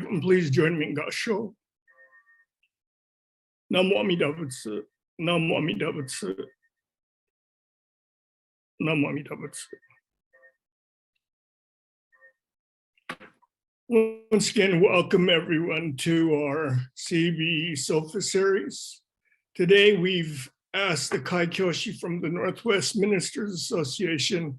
everyone please join me in Gasho? Namo Amida Butsu, Namo Amida Butsu, Namo Amida Butsu. Once again, welcome everyone to our CB Sofa series. Today we've asked the Kai Kyoshi from the Northwest Ministers Association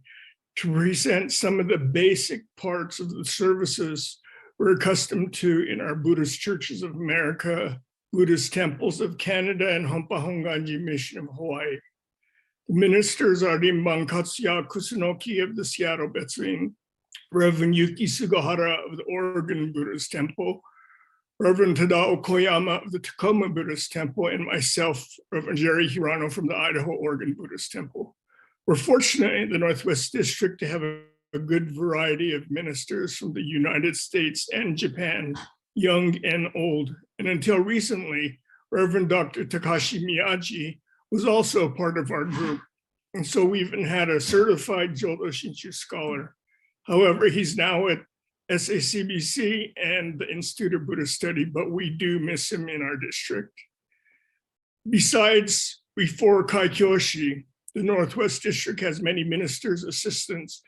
to present some of the basic parts of the services we're accustomed to in our Buddhist churches of America, Buddhist temples of Canada, and Honpa Honganji Mission of Hawaii. The ministers are Rinban Katsuya Kusunoki of the Seattle Betsuin, Reverend Yuki Sugahara of the Oregon Buddhist Temple, Reverend Tadao Koyama of the Tacoma Buddhist Temple, and myself, Reverend Jerry Hirano from the Idaho Oregon Buddhist Temple. We're fortunate in the Northwest District to have a good variety of ministers from the United States and Japan, young and old. And until recently, Reverend Dr. Takashi Miyagi was also a part of our group. And so we even had a certified Jodo Shinshu scholar. However, he's now at SACBC and the Institute of Buddhist Study, but we do miss him in our district. Besides, before Kai Kyoshi, the Northwest District has many ministers, assistants,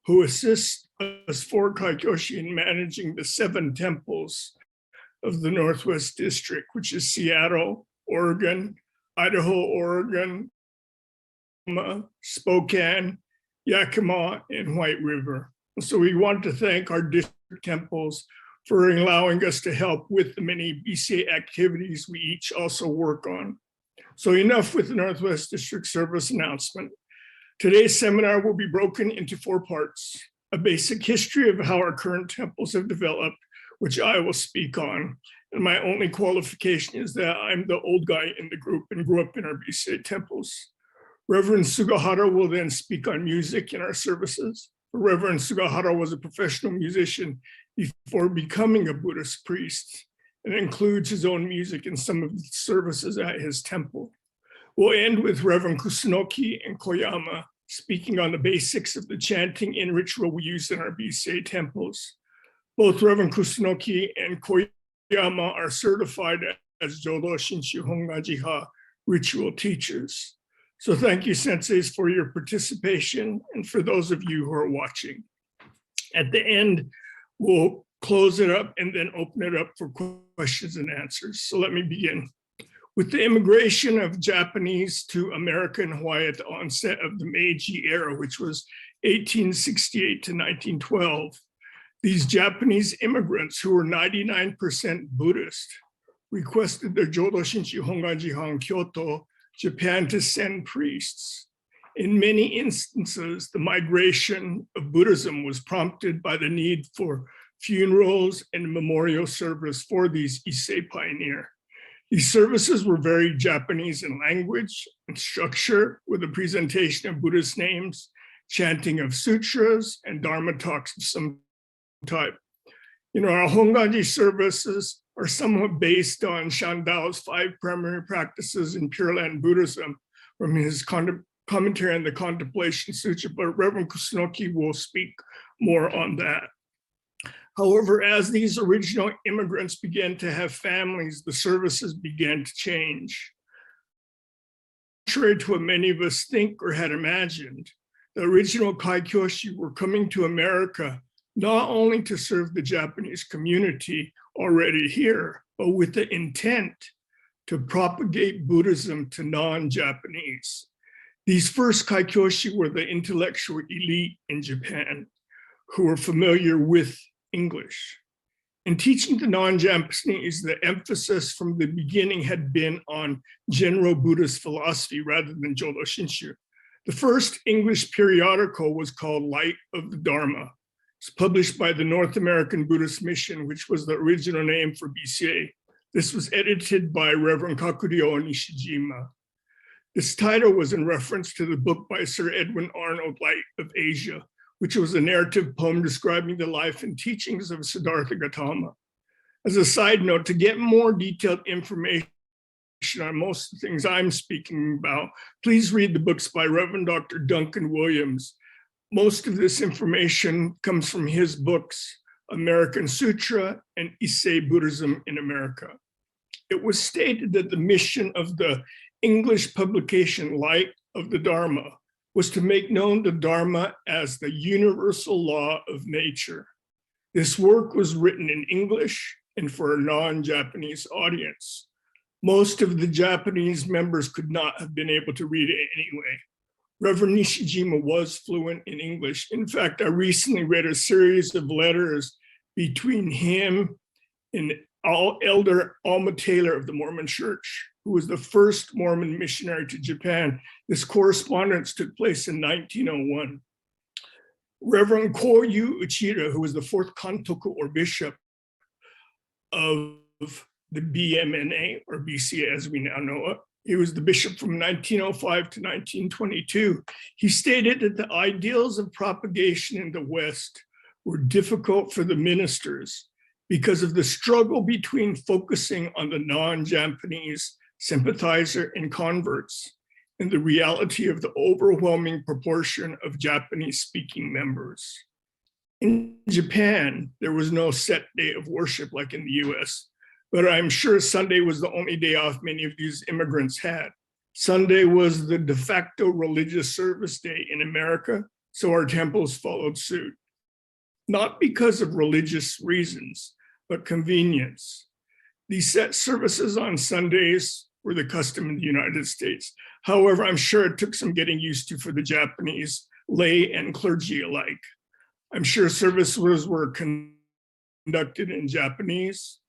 who assist us for Kai Kyoshi in managing the 7 temples of the Northwest District, which is Seattle, Oregon, Idaho, Oregon, Spokane, Yakima, and White River. So we want to thank our district temples for allowing us to help with the many BCA activities we each also work on. So enough with the Northwest District Service announcement. Today's seminar will be broken into 4 parts: a basic history of how our current temples have developed, which I will speak on. And my only qualification is that I'm the old guy in the group and grew up in our BCA temples. Reverend Sugahara will then speak on music in our services. Reverend Sugahara was a professional musician before becoming a Buddhist priest, and includes his own music in some of the services at his temple. We'll end with Reverend Kusunoki and Koyama speaking on the basics of the chanting and ritual we use in our BCA temples. Both Reverend Kusunoki and Koyama are certified as Jodo Shinshu Hongajiha ritual teachers. So thank you, senseis, for your participation and for those of you who are watching. At the end, we'll close it up and then open it up for questions and answers. So let me begin. With the immigration of Japanese to America and Hawaii at the onset of the Meiji era, which was 1868 to 1912, these Japanese immigrants, who were 99% Buddhist, requested the Jodo Shinshu Honganjihan Kyoto, Japan, to send priests. In many instances, the migration of Buddhism was prompted by the need for funerals and memorial service for these Issei pioneer. These services were very Japanese in language and structure, with a presentation of Buddhist names, chanting of sutras, and Dharma talks of some type. Our Honganji services are somewhat based on Shandao's 5 primary practices in Pure Land Buddhism from his commentary on the Contemplation Sutra, but Reverend Kusunoki will speak more on that. However, as these original immigrants began to have families, the services began to change. Contrary to what many of us think or had imagined, the original Kai Kyoshi were coming to America not only to serve the Japanese community already here, but with the intent to propagate Buddhism to non-Japanese. These first Kai Kyoshi were the intellectual elite in Japan who were familiar with English. In teaching the non-Japanese, the emphasis from the beginning had been on general Buddhist philosophy rather than Jodo Shinshu. The first English periodical was called Light of the Dharma. It's published by the North American Buddhist Mission, which was the original name for BCA. This was edited by Reverend Kakuryo Nishijima. This title was in reference to the book by Sir Edwin Arnold, Light of Asia, which was a narrative poem describing the life and teachings of Siddhartha Gautama. As a side note, to get more detailed information on most of the things I'm speaking about, please read the books by Reverend Dr. Duncan Williams. Most of this information comes from his books American Sutra, and Issei Buddhism in America. It was stated that the mission of the English publication Light of the Dharma was to make known the Dharma as the universal law of nature. This work was written in English and for a non-Japanese audience. Most of the Japanese members could not have been able to read it anyway. Reverend Nishijima was fluent in English. In fact, I recently read a series of letters between him and Elder Alma Taylor of the Mormon Church, who was the first Mormon missionary to Japan. This correspondence took place in 1901. Reverend Koryu Uchida, who was the fourth kantoku or bishop of the BMNA or BCA as we now know it, he was the bishop from 1905 to 1922. He stated that the ideals of propagation in the West were difficult for the ministers because of the struggle between focusing on the non-Japanese sympathizer and converts and the reality of the overwhelming proportion of Japanese-speaking members. In Japan, there was no set day of worship like in the US, but I'm sure Sunday was the only day off many of these immigrants had. Sunday was the de facto religious service day in America, so our temples followed suit. Not because of religious reasons, but convenience. These set services on Sundays were the custom in the United States. However, I'm sure it took some getting used to for the Japanese lay and clergy alike. I'm sure services were conducted in Japanese.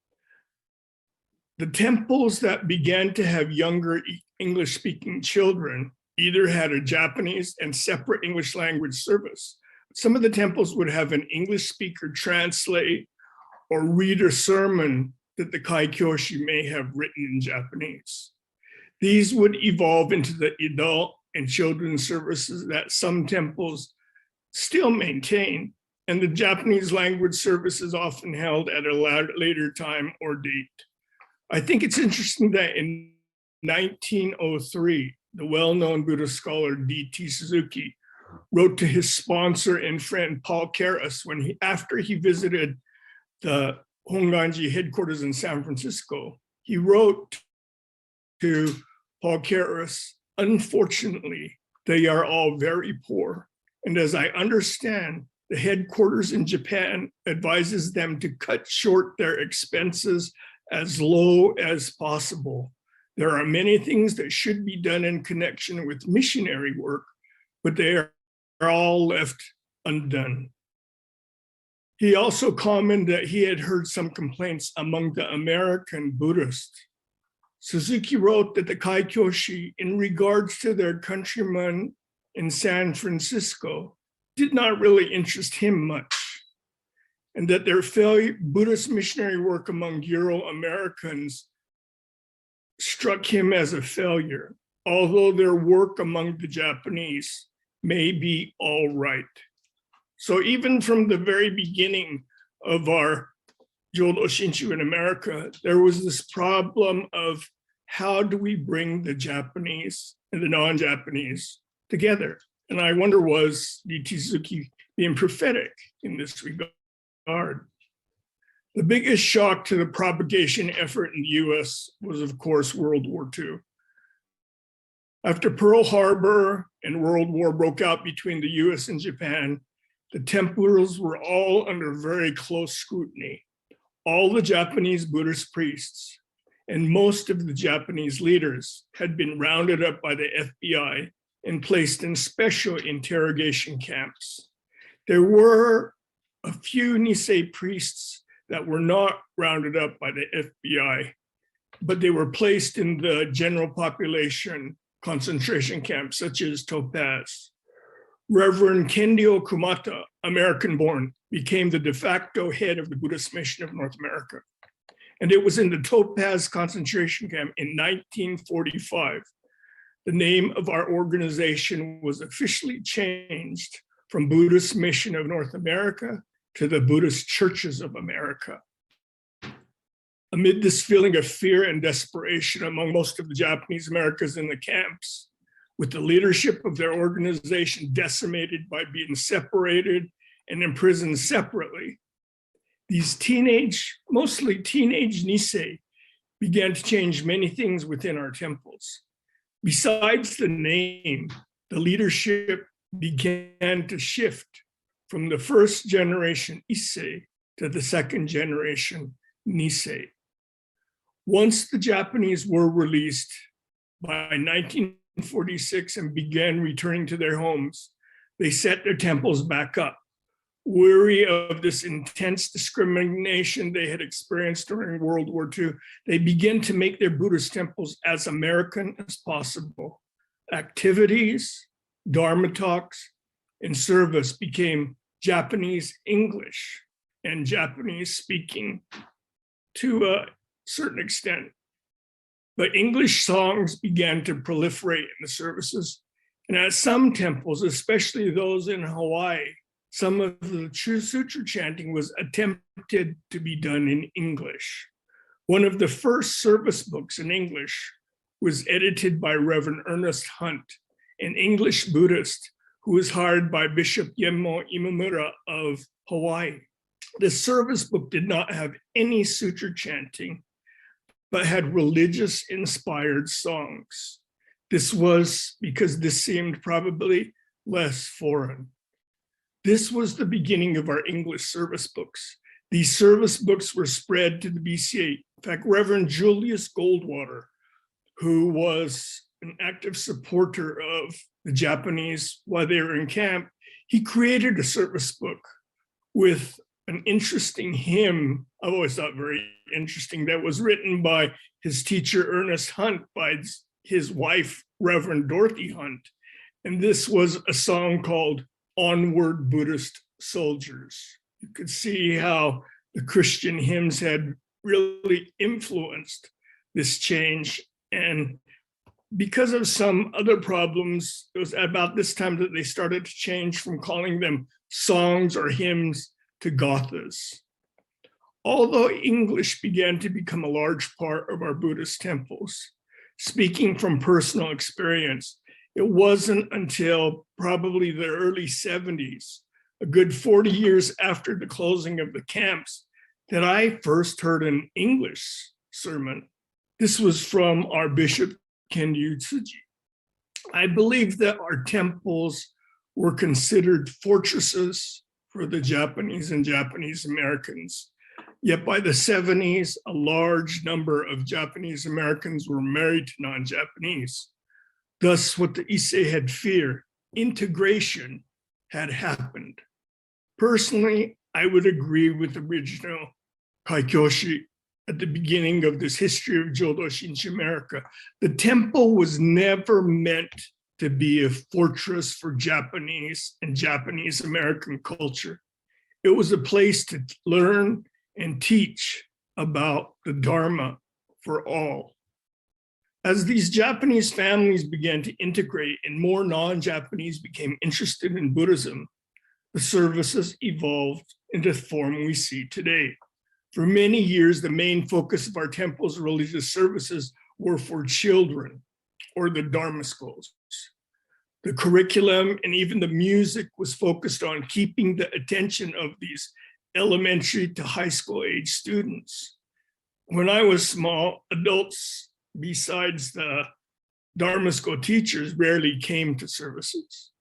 The temples that began to have younger English-speaking children either had a Japanese and separate English language service. Some of the temples would have an English speaker translate or read a sermon that the Kaikyoshi may have written in Japanese. These would evolve into the adult and children's services that some temples still maintain, and the Japanese language service is often held at a later time or date. I think it's interesting that in 1903, the well-known Buddhist scholar D.T. Suzuki wrote to his sponsor and friend Paul Karras after he visited the Honganji headquarters in San Francisco. He wrote to Paul Karras, "Unfortunately, they are all very poor. And as I understand, the headquarters in Japan advises them to cut short their expenses as low as possible. There are many things that should be done in connection with missionary work, but they are all left undone." He also commented that he had heard some complaints among the American Buddhists. Suzuki wrote that the Kaikyoshi, in regards to their countrymen in San Francisco, did not really interest him much, and that their Buddhist missionary work among Euro-Americans struck him as a failure, although their work among the Japanese may be all right. So even from the very beginning of our Jodo Shinshu in America, there was this problem of how do we bring the Japanese and the non-Japanese together? And I wonder, was D.T. Suzuki being prophetic in this regard? The biggest shock to the propagation effort in the US was, of course, World War II. After Pearl Harbor and World War broke out between the US and Japan, the temples were all under very close scrutiny. All the Japanese Buddhist priests and most of the Japanese leaders had been rounded up by the FBI and placed in special interrogation camps. There were a few Nisei priests that were not rounded up by the FBI, but they were placed in the general population concentration camps, such as Topaz. Reverend Kendio Kumata, American-born, became the de facto head of the Buddhist Mission of North America. And it was in the Topaz concentration camp in 1945. The name of our organization was officially changed from Buddhist Mission of North America to the Buddhist Churches of America. Amid this feeling of fear and desperation among most of the Japanese Americans in the camps, with the leadership of their organization decimated by being separated and imprisoned separately, These mostly teenage Nisei, began to change many things within our temples. Besides the name, the leadership began to shift from the first generation Issei to the second generation Nisei. Once the Japanese were released by 1946 and began returning to their homes, they set their temples back up. Weary of this intense discrimination they had experienced during World War II, they began to make their Buddhist temples as American as possible. Activities, Dharma talks, and service became Japanese English and Japanese speaking to a certain extent. But English songs began to proliferate in the services. And at some temples, especially those in Hawaii, some of the sutra chanting was attempted to be done in English. One of the first service books in English was edited by Reverend Ernest Hunt, an English Buddhist who was hired by Bishop Yemmo Imamura of Hawaii. The service book did not have any sutra chanting, but had religious-inspired songs. This was because this seemed probably less foreign. This was the beginning of our English service books. These service books were spread to the BCA. In fact, Reverend Julius Goldwater, who was an active supporter of the Japanese while they were in camp, he created a service book with an interesting hymn, I've always thought very interesting, that was written by his teacher, Ernest Hunt, by his wife, Reverend Dorothy Hunt. And this was a song called Onward Buddhist Soldiers. You could see how the Christian hymns had really influenced this change. And because of some other problems, it was about this time that they started to change from calling them songs or hymns to gathas. Although English began to become a large part of our Buddhist temples, speaking from personal experience, it wasn't until probably the early 70s, a good 40 years after the closing of the camps, that I first heard an English sermon. This was from our Bishop Kenryu Tsuji. I believe that our temples were considered fortresses for the Japanese and Japanese Americans. Yet by the 70s, a large number of Japanese Americans were married to non-Japanese. Thus, what the Issei had feared, integration, had happened. Personally, I would agree with the original Kaikyoshi at the beginning of this history of Jodo Shinshu America. The temple was never meant to be a fortress for Japanese and Japanese American culture. It was a place to learn and teach about the Dharma for all. As these Japanese families began to integrate and more non-Japanese became interested in Buddhism, the services evolved into the form we see today. For many years, the main focus of our temple's religious services were for children, or the Dharma schools. The curriculum and even the music was focused on keeping the attention of these elementary to high school age students. When I was small, adults, besides the Dharma school teachers, rarely came to services.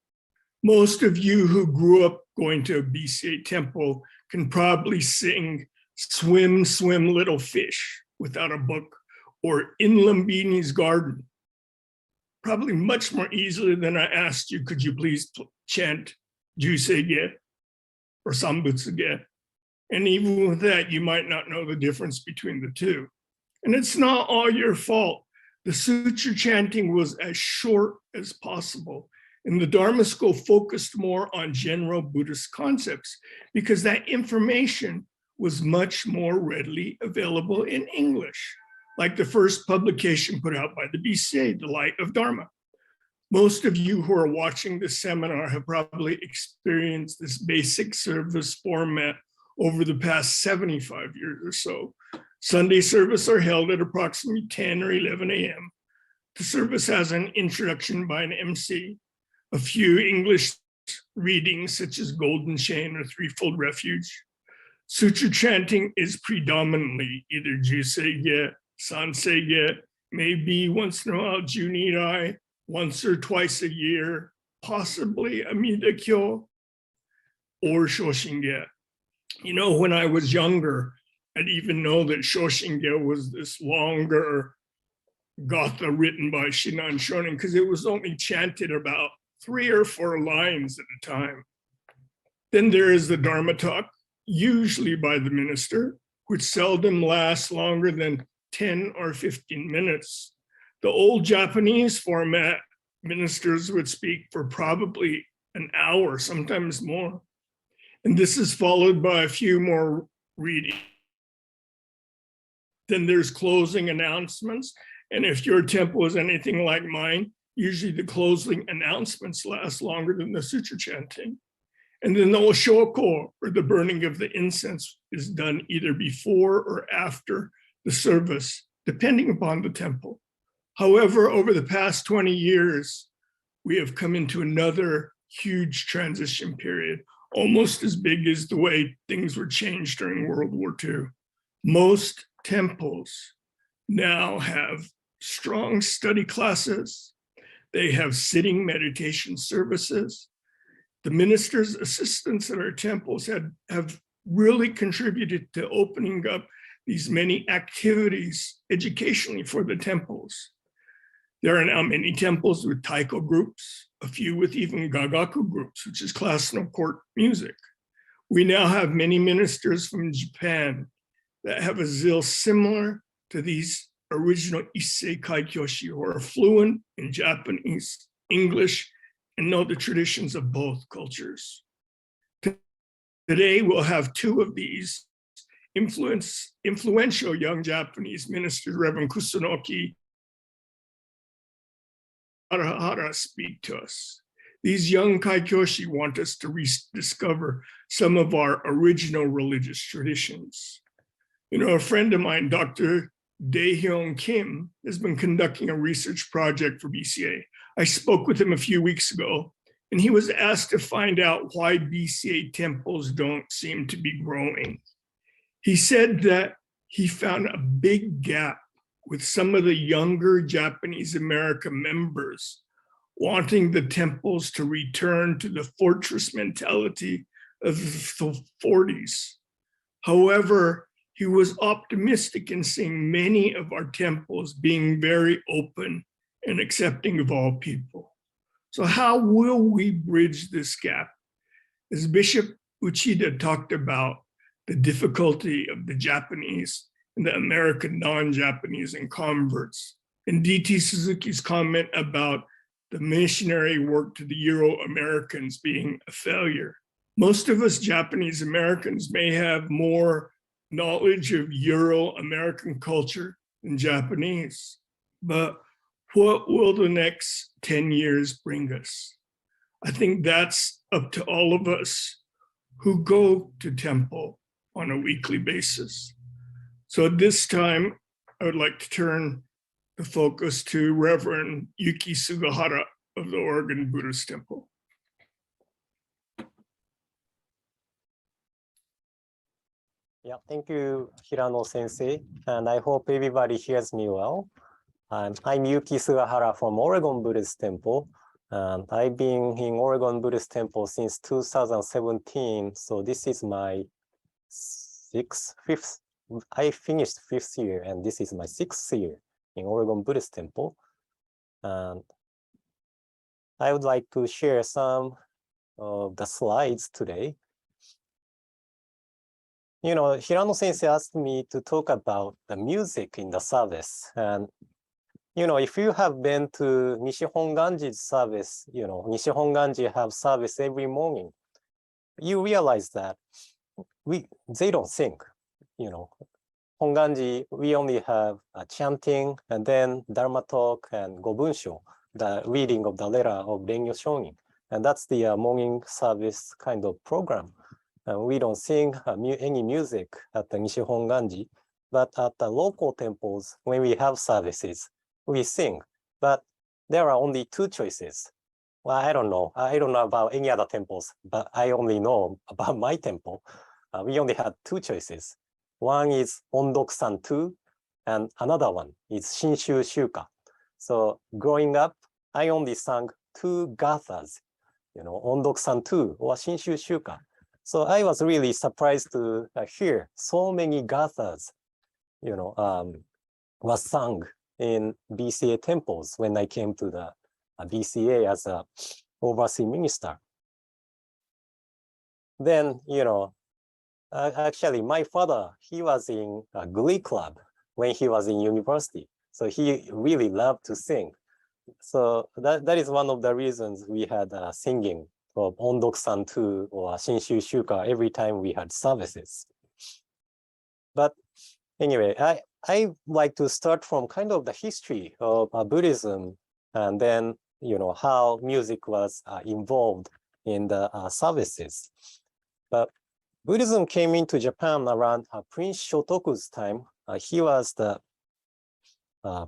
Most of you who grew up going to a BCA temple can probably sing Swim, Swim, Little Fish without a book, or In Lumbini's Garden, probably much more easily than I asked you, could you please chant Jusei-ge or Sambutsu-ge? And even with that, you might not know the difference between the two. And it's not all your fault. The sutra chanting was as short as possible. And the Dharma school focused more on general Buddhist concepts because that information was much more readily available in English, like the first publication put out by the BCA, The Light of Dharma. Most of you who are watching this seminar have probably experienced this basic service format over the past 75 years or so. Sunday service are held at approximately 10 or 11 a.m. The service has an introduction by an MC, a few English readings such as Golden Chain or Threefold Refuge, Sutra chanting is predominantly either Jusei-ge, Sansei-ge, maybe once in a while Junirai, once or twice a year, possibly Amida-kyo or Shoshin-ge. You know, when I was younger, I didn't even know that Shoshin-ge was this longer gatha written by Shinan Shonin because it was only chanted about 3 or 4 lines at a time. Then there is the Dharma talk, usually by the minister, which seldom lasts longer than 10 or 15 minutes. The old Japanese format, ministers would speak for probably an hour, sometimes more. And this is followed by a few more readings. Then there's closing announcements. And if your temple is anything like mine, usually the closing announcements last longer than the sutra chanting. And then the oshoko, or the burning of the incense, is done either before or after the service, depending upon the temple. However, over the past 20 years, we have come into another huge transition period, almost as big as the way things were changed during World War II. Most temples now have strong study classes. They have sitting meditation services. The ministers' assistants at our temples have really contributed to opening up these many activities educationally for the temples. There are now many temples with taiko groups, a few with even gagaku groups, which is classical court music. We now have many ministers from Japan that have a zeal similar to these original Issei Kaikyoshi, who are fluent in Japanese, English, and know the traditions of both cultures. Today, we'll have 2 of these influential young Japanese ministers, Reverend Kusunoki Harahara, speak to us. These young Kaikyoshi want us to rediscover some of our original religious traditions. You know, a friend of mine, Dr. Dae-hyun Kim, has been conducting a research project for BCA. I spoke with him a few weeks ago, and he was asked to find out why BCA temples don't seem to be growing. He said that he found a big gap with some of the younger Japanese American members wanting the temples to return to the fortress mentality of the 40s. However, he was optimistic in seeing many of our temples being very open and accepting of all people. So how will we bridge this gap? As Bishop Uchida talked about the difficulty of the Japanese and the American non-Japanese and converts, and D.T. Suzuki's comment about the missionary work to the Euro-Americans being a failure. Most of us Japanese Americans may have more knowledge of Euro-American culture than Japanese, but what will the next 10 years bring us? I think that's up to all of us who go to temple on a weekly basis. So at this time, I would like to turn the focus to Reverend Yuki Sugahara of the Oregon Buddhist Temple. Yeah, thank you, Hirano Sensei, and I hope everybody hears me well. I'm Yuki Sugahara from Oregon Buddhist Temple, and I've been in Oregon Buddhist Temple since 2017, so this is my fifth, I finished 5th year, and this is my 6th year in Oregon Buddhist Temple. And I would like to share some of the slides today. You know, Hirano Sensei asked me to talk about the music in the service. And, you know, if you have been to Nishihonganji's service, you know, Nishihonganji have service every morning, you realize that they don't sing, you know. Honganji, we only have chanting and then Dharma talk and Gobunsho, the reading of the letter of Rengyo Shonin. And that's the morning service kind of program. We don't sing any music at the Nishihonganji, but at the local temples, when we have services, we sing. But there are only 2 choices. Well, I don't know. I don't know about any other temples, but I only know about my temple. we only had two choices. One is Ondok-san 2, and another one is Shinshu Shuka. So growing up, I only sang two gathas, Ondok-san 2 or Shinshu Shuka. So I was really surprised to hear so many gathas, was sung in BCA temples when I came to the BCA as a overseas minister. Then, actually my father, he was in a glee club when he was in university. So he really loved to sing. So that is one of the reasons we had singing of Ondok-san 2 or Shinshu Shuka every time we had services. But anyway, I like to start from kind of the history of Buddhism, and then how music was involved in the services. But Buddhism came into Japan around Prince Shotoku's time. He was the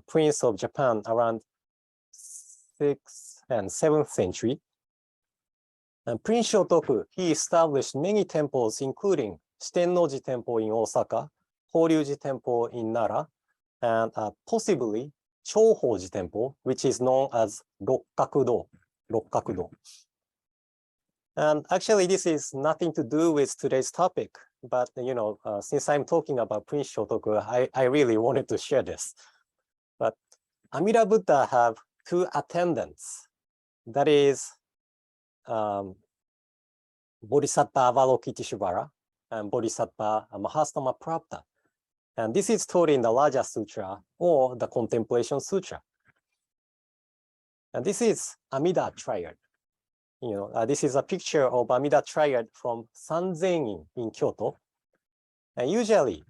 prince of Japan around 6th and 7th century. And Prince Shotoku, he established many temples, including Shitennoji Temple in Osaka, Horyuji Temple in Nara, and possibly Chohoji Temple, which is known as Rokkakudo. And actually, this is nothing to do with today's topic, but since I'm talking about Prince Shotoku, I really wanted to share this. But Amida Buddha have two attendants. That is Bodhisattva Avalokiteshvara and Bodhisattva Mahastamaprapta. And this is taught in the Raja Sutra or the Contemplation Sutra. And this is Amida Triad. This is a picture of Amida Triad from Sanzen in Kyoto. And usually,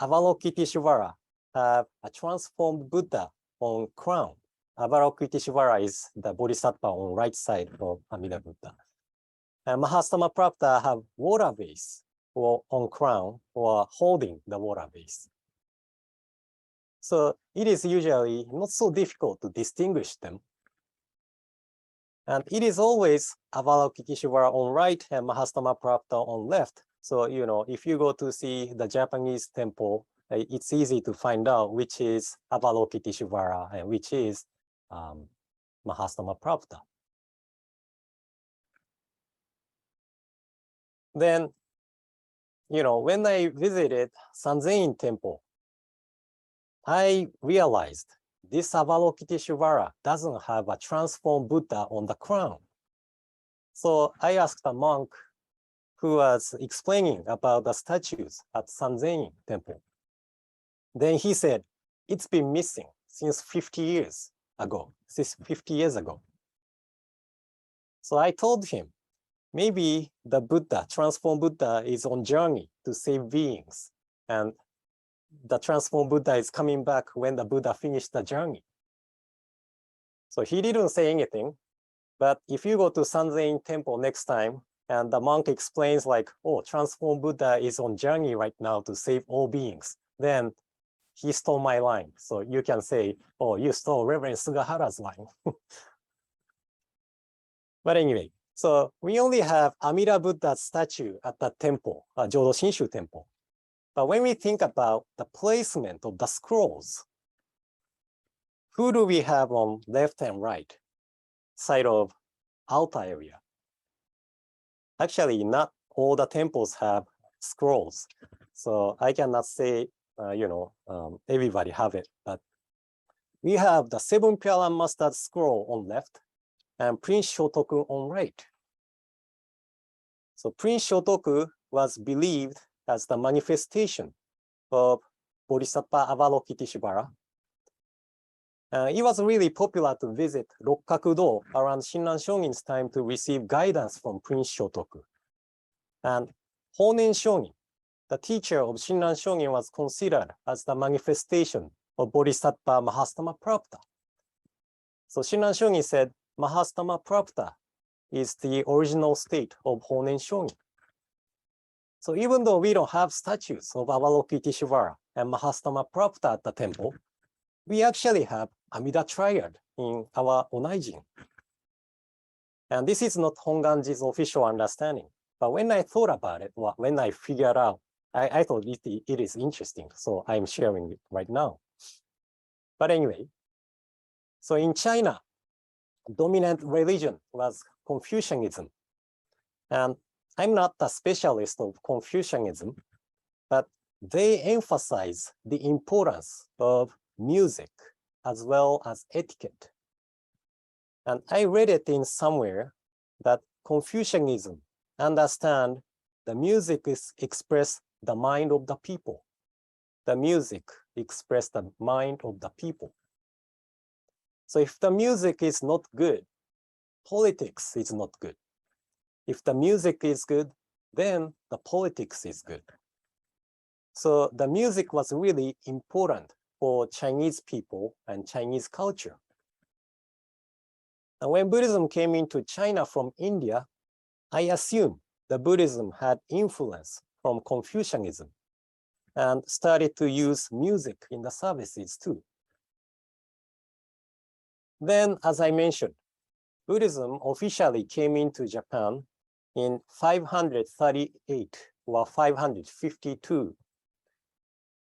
Avalokiteshvara have a transformed Buddha on crown. Avalokiteshvara is the Bodhisattva on right side of Amida Buddha. And Mahastamaprapta have water vase or on crown or holding the water vase. So it is usually not so difficult to distinguish them. And it is always Avalokiteshvara on right and Mahastamaprapta on left. So, if you go to see the Japanese temple, it's easy to find out which is Avalokiteshvara and which is Mahastamaprapta. Then, when I visited Sanzen temple, I realized this Avalokiteshvara doesn't have a transformed Buddha on the crown. So I asked a monk who was explaining about the statues at Sanzen temple. Then he said, it's been missing since 50 years ago. So I told him, maybe the Buddha, transformed Buddha, is on journey to save beings. And the transformed Buddha is coming back when the Buddha finished the journey. So he didn't say anything, but if you go to Sanzen temple next time, and the monk explains like, oh, transformed Buddha is on journey right now to save all beings, then he stole my line. So you can say, oh, you stole Reverend Sugahara's line. But anyway, so we only have Amida Buddha's statue at the temple, Jodo Shinshu temple. But when we think about the placement of the scrolls, who do we have on left and right side of altar area? Actually, not all the temples have scrolls. So I cannot say, everybody have it, but we have the 7 Pyalan Master scroll on left and Prince Shotoku on right. So Prince Shotoku was believed as the manifestation of Bodhisattva Avalokiteshvara. It was really popular to visit Rokkakudo around Shinran Shonin's time to receive guidance from Prince Shotoku. And Honen Shonin, the teacher of Shinran Shonin, was considered as the manifestation of Bodhisattva Mahastamaprapta. So Shinran Shonin said, Mahastamaprapta is the original state of Honen Shonin. So even though we don't have statues of Avalokiteshvara and Mahastamaprapta at the temple, we actually have Amida Triad in our Onaijin. And this is not Honganji's official understanding. But when I thought about it, when I figured out, I thought it is interesting. So I'm sharing it right now. But anyway, so in China, dominant religion was Confucianism. And I'm not a specialist of Confucianism, but they emphasize the importance of music as well as etiquette. And I read it in somewhere that Confucianism understand the music is express the mind of the people. The music express the mind of the people. So if the music is not good, politics is not good. If the music is good, then the politics is good. So the music was really important for Chinese people and Chinese culture. And when Buddhism came into China from India, I assume the Buddhism had influence from Confucianism and started to use music in the services too. Then, as I mentioned, Buddhism officially came into Japan in 538 or 552.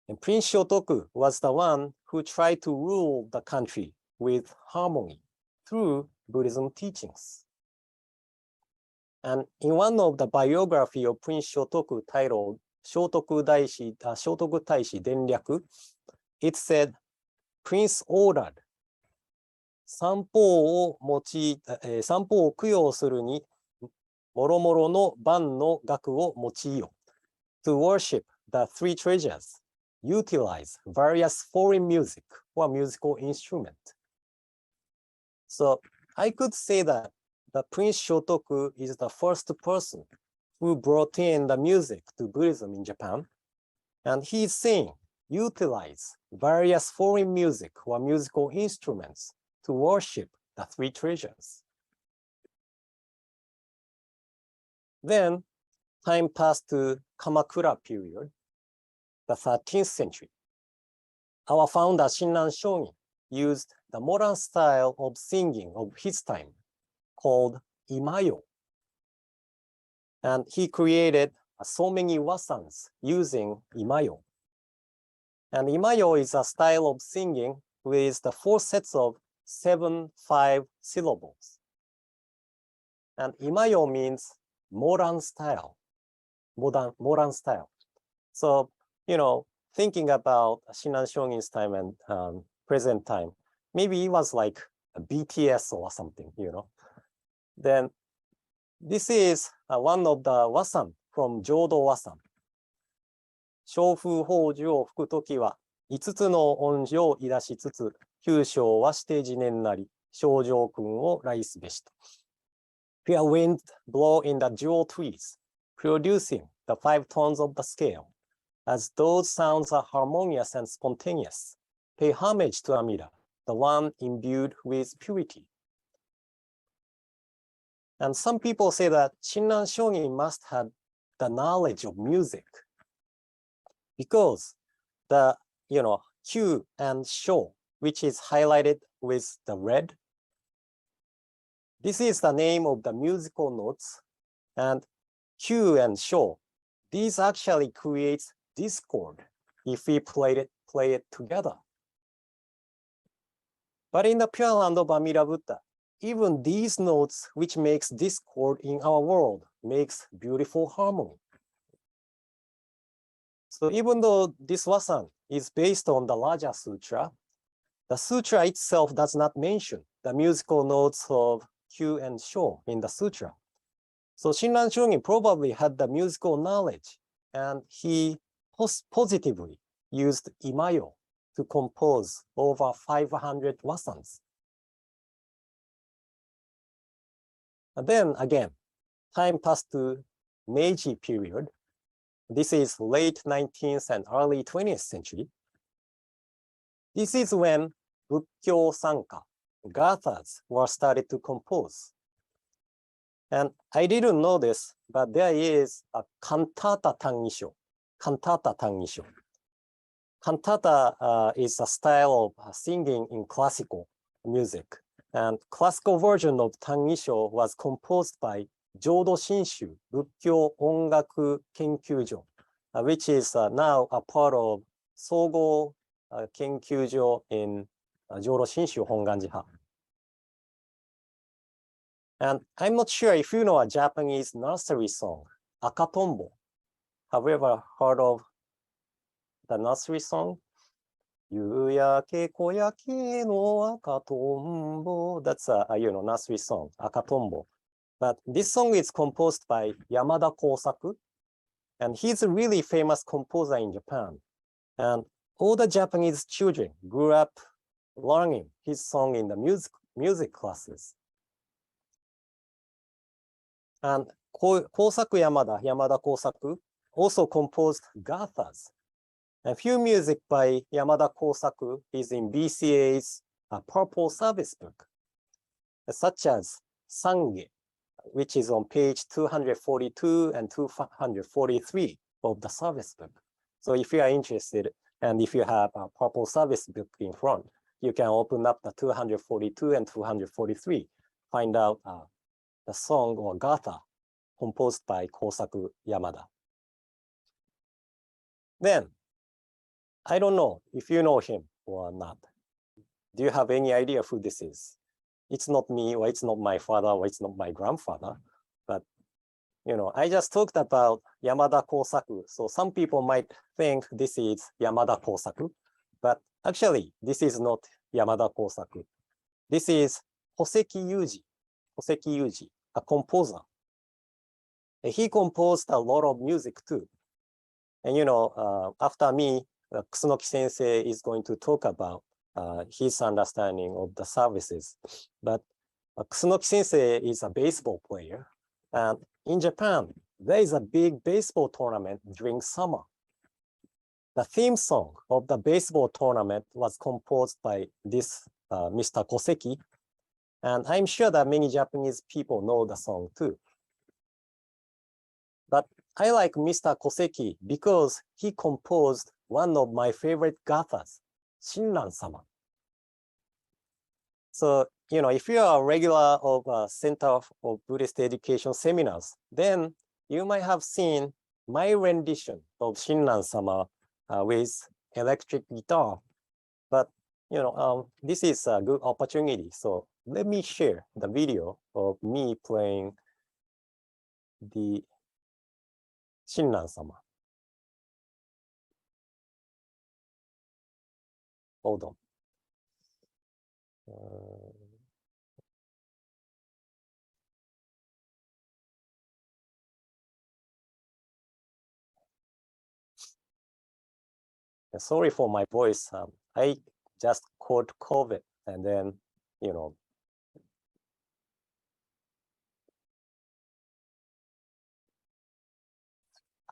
And Prince Shotoku was the one who tried to rule the country with harmony through Buddhism teachings. And in one of the biography of Prince Shotoku titled Shotoku Taishi Denryaku, it said, Prince ordered 三方を供養するに、もろもろの万の学を用いよ。To worship the three treasures, utilize various foreign music or musical instrument. So I could say that the Prince Shotoku is the first person who brought in the music to Buddhism in Japan. And he's saying, utilize various foreign music or musical instruments to worship the three treasures. Then time passed to Kamakura period, the 13th century. Our founder Shinran Shonin used the modern style of singing of his time called imayo. And he created so many wasans using imayo. And imayo is a style of singing with the 4 sets of 7/5 syllables. And imayo means modern style, modern style. So, thinking about Shinran Shonin's time and present time, maybe it was like a BTS or something, Then this is one of the wasan from Jodo Wasan. 小風宝珠を吹くときは、5つの音樹をいだしつつ、九章はして次年なり、正常君を来すべしと。Fear wind blow in the jewel trees, producing the 5 tones of the scale. As those sounds are harmonious and spontaneous, pay homage to Amida, the one imbued with purity. And some people say that Shinran Shonin must have the knowledge of music because the, Q and Sho, which is highlighted with the red, this is the name of the musical notes, and Q and Sho, these actually creates discord if we play it together. But in the Pure Land of Amida Buddha, even these notes which makes discord in our world makes beautiful harmony. So even though this wasan is based on the Raja Sutra, the sutra itself does not mention the musical notes of Q and Sho in the sutra. So Shinran Shonin probably had the musical knowledge, and he positively used imayo to compose over 500 wasans. And then again, time passed to Meiji period. This is late 19th and early 20th century. This is when Bukkyo Sanka, gathas, were started to compose. And I didn't know this, but there is a cantata tangisho. Cantata tangisho. Cantata is a style of singing in classical music. And classical version of tangisho was composed by 浄土真宗仏教音楽研究所、which is now a part of 総合研究所 in 浄土真宗本願寺派。And I'm not sure if you know a Japanese nursery song, Akatombo. Have you ever heard of the nursery song? 夕焼け小焼けの赤とんぼ. That's a nursery song, Akatombo. But this song is composed by Yamada Kosaku, and he's a really famous composer in Japan. And all the Japanese children grew up learning his song in the music classes. And Kosaku Yamada Kosaku, also composed gathas. A few music by Yamada Kosaku is in BCA's Purple Service Book, such as Sange, which is on page 242 and 243 of the service book. So if you are interested, and if you have a Purple Service Book in front, you can open up the 242 and 243, find out the song or gatha composed by Kosaku Yamada. Then, I don't know if you know him or not. Do you have any idea who this is? It's not me, or it's not my father, or it's not my grandfather. But, I just talked about Yamada Kosaku. So some people might think this is Yamada Kosaku, but actually, this is not Yamada Kosaku. This is Hoseki Yuji, a composer. He composed a lot of music too. And after me, Kusunoki Sensei is going to talk about his understanding of the services. But Kusunoki Sensei is a baseball player. And in Japan, there is a big baseball tournament during summer. The theme song of the baseball tournament was composed by this Mr. Koseki. And I'm sure that many Japanese people know the song too. But I like Mr. Koseki because he composed one of my favorite gathas, Shinran-sama. So, if you are a regular of a Center of Buddhist Education seminars, then you might have seen my rendition of Shinran-sama with electric guitar. But, this is a good opportunity. So let me share the video of me playing the Shinran-sama. Hold on. Sorry for my voice. I just caught COVID, and then,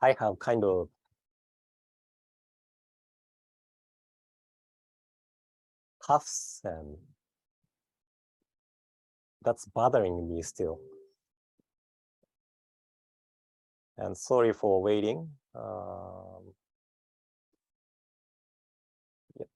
I have kind of coughs, and that's bothering me still. And sorry for waiting. Yep.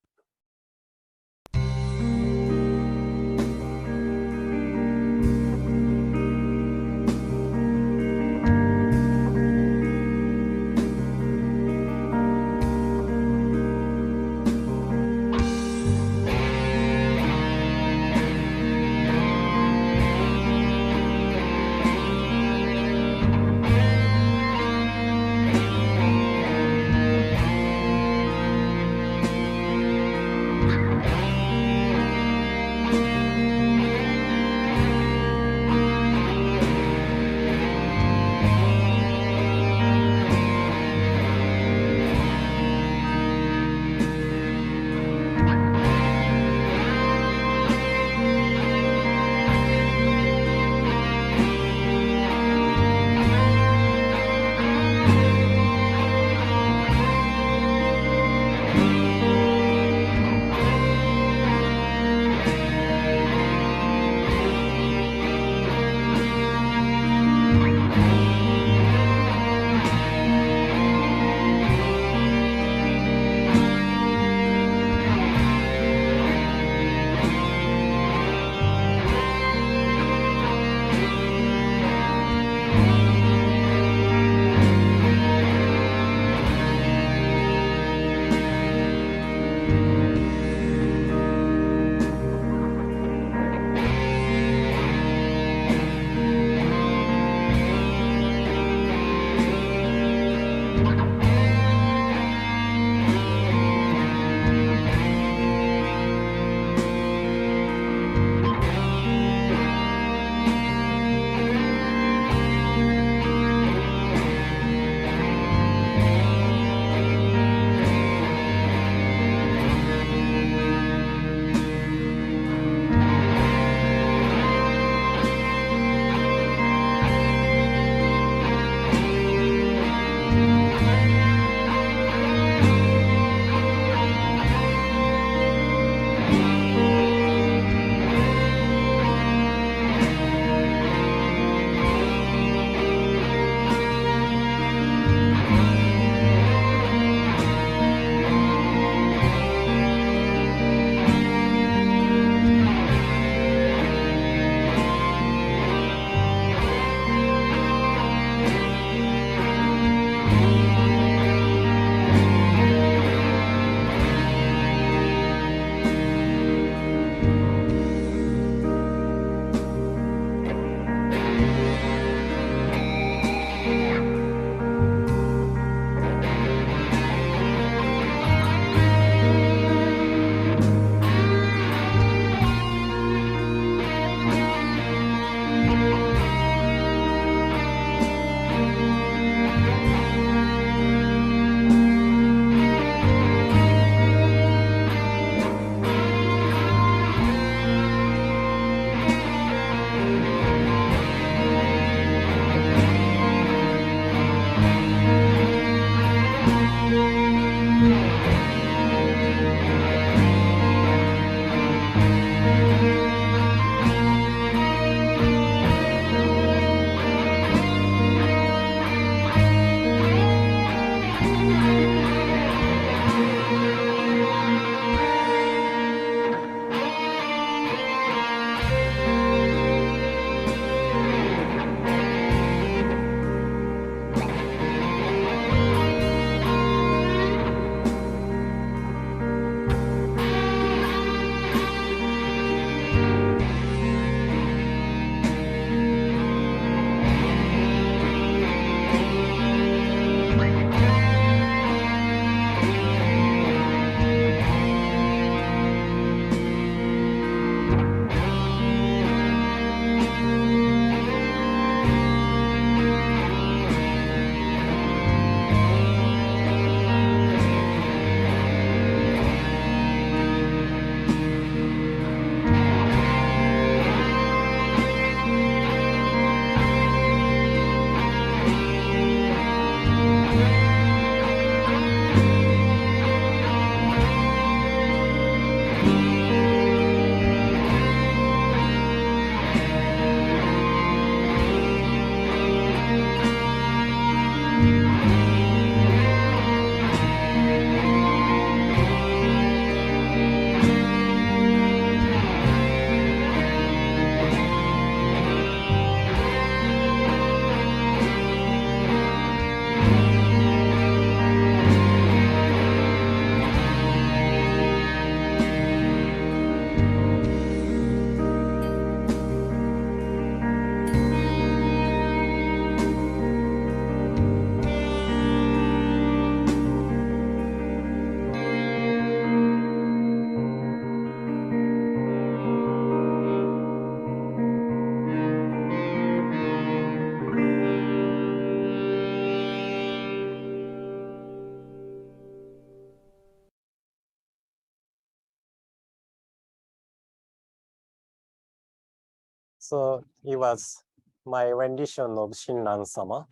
So it was my rendition of Shinran-sama.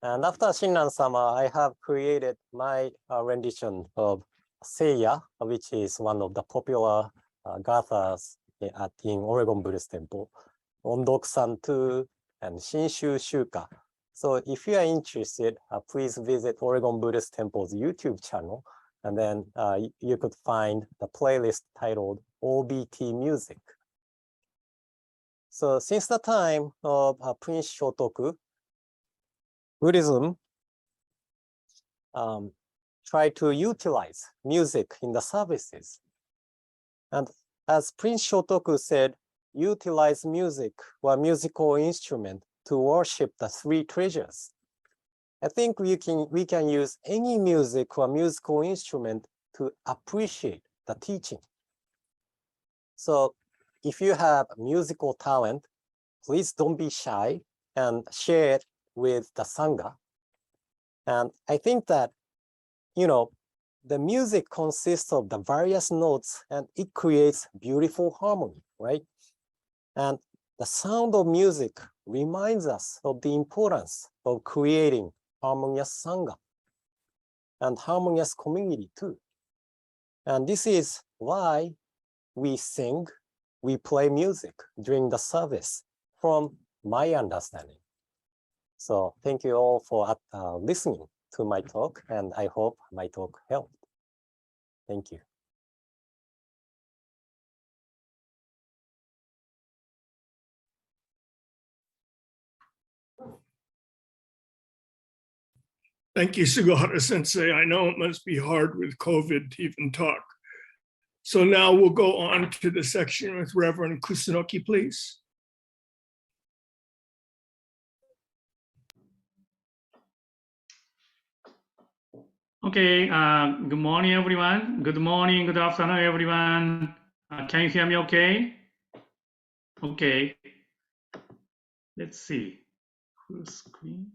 And after Shinran-sama, I have created my rendition of Seiya, which is one of the popular gathas in Oregon Buddhist Temple, Ondok-san 2, and Shinshu Shuka. So if you are interested, please visit Oregon Buddhist Temple's YouTube channel, and then you could find the playlist titled OBT Music. So since the time of Prince Shotoku, Buddhism tried to utilize music in the services. And as Prince Shotoku said, utilize music or musical instrument to worship the three treasures. I think we can use any music or musical instrument to appreciate the teaching. So if you have musical talent, please don't be shy and share it with the Sangha. And I think that, the music consists of the various notes and it creates beautiful harmony, right? And the sound of music reminds us of the importance of creating harmonious Sangha and harmonious community too. And this is why we sing, we play music during the service, from my understanding. So thank you all for listening to my talk, and I hope my talk helped. Thank you. Thank you, Sugahara Sensei. I know it must be hard with COVID to even talk. So now we'll go on to the section with Reverend Kusunoki, please. Okay, good morning, everyone. Good morning, good afternoon, everyone. Can you hear me okay? Okay. Let's see. Full screen.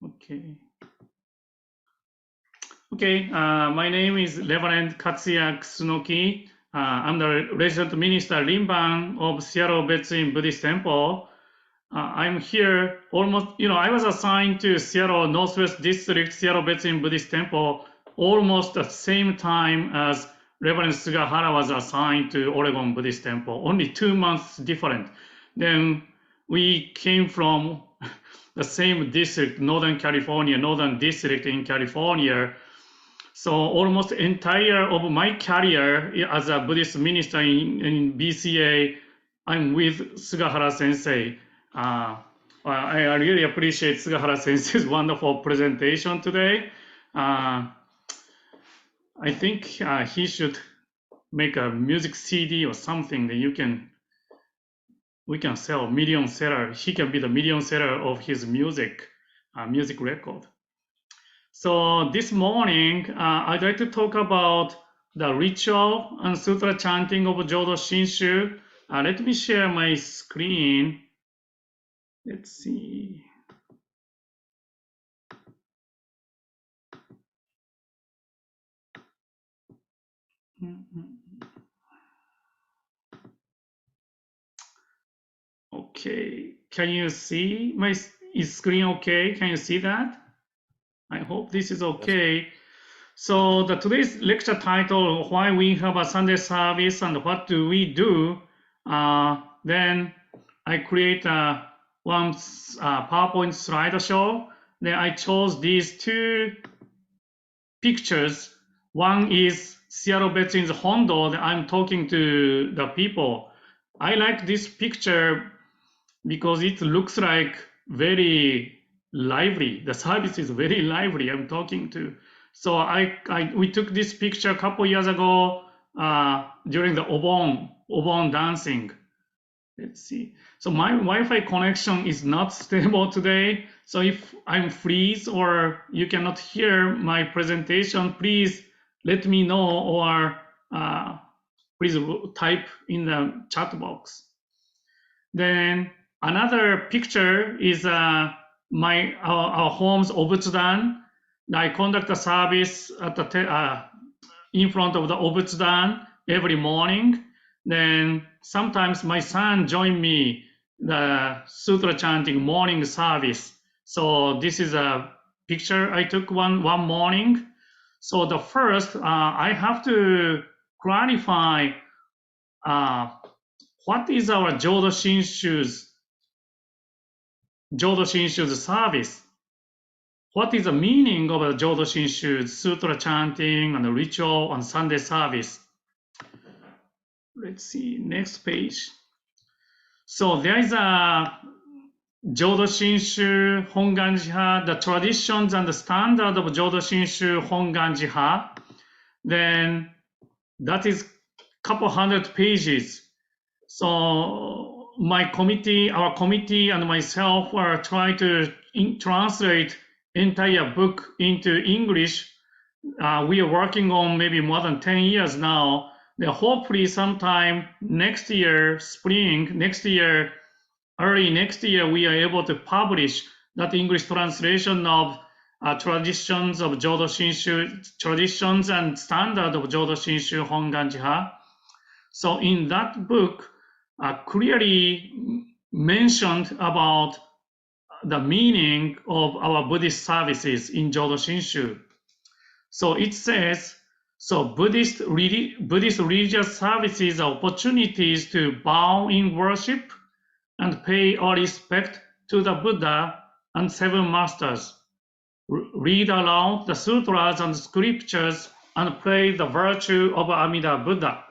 Okay. Okay, my name is Reverend Katsuya Kusunoki. I'm the resident minister Rinban of Seattle Betsuin Buddhist Temple. I'm here almost, I was assigned to Seattle Northwest District, Seattle Betsuin Buddhist Temple, almost at the same time as Reverend Sugahara was assigned to Oregon Buddhist Temple, only 2 months different. Then we came from the same district, Northern District in California. So almost entire of my career as a Buddhist minister in BCA, I'm with Sugahara Sensei. I really appreciate Sugahara Sensei's wonderful presentation today. I think he should make a music CD or something that we can sell, million seller. He can be the million seller of his music record. So this morning, I'd like to talk about the ritual and sutra chanting of Jodo Shinshu. Let me share my screen. Let's see. Okay, can you see my screen okay? Can you see that? I hope this is okay. Yes. So today's lecture title, why we have a Sunday service and what do we do? Then I create one PowerPoint slideshow. Then I chose these two pictures. One is Seattle Betsuin's Hondo that I'm talking to the people. I like this picture because it looks like very lively. The service is very lively. I'm talking to. So we took this picture a couple years ago during the Obon dancing. Let's see. So my Wi-Fi connection is not stable today. So if I'm freeze or you cannot hear my presentation, please let me know or please type in the chat box. Then another picture is our home's Obutsudan. I conduct a service at the in front of the Obutsudan every morning. Then sometimes my son join me the sutra chanting morning service. So this is a picture I took one morning. So the first, I have to clarify what is our Jodo Shinshu's service. What is the meaning of a Jodo Shinshu's sutra chanting and ritual on Sunday service? Let's see, next page. So there is a Jodo Shinshu, Honganji-ha, the traditions and the standard of Jodo Shinshu, Honganji-ha. Then that is couple hundred pages. So our committee and myself are trying to translate entire book into English. We are working on maybe more than 10 years now. Then hopefully sometime next year, early next year, we are able to publish that English translation of traditions of Jodo Shinshu, traditions and standard of Jodo Shinshu Honganji-ha. So in that book, clearly mentioned about the meaning of our Buddhist services in Jodo Shinshu. So it says, so Buddhist religious services are opportunities to bow in worship and pay all respect to the Buddha and seven masters, read aloud the sutras and scriptures, and praise the virtue of Amida Buddha,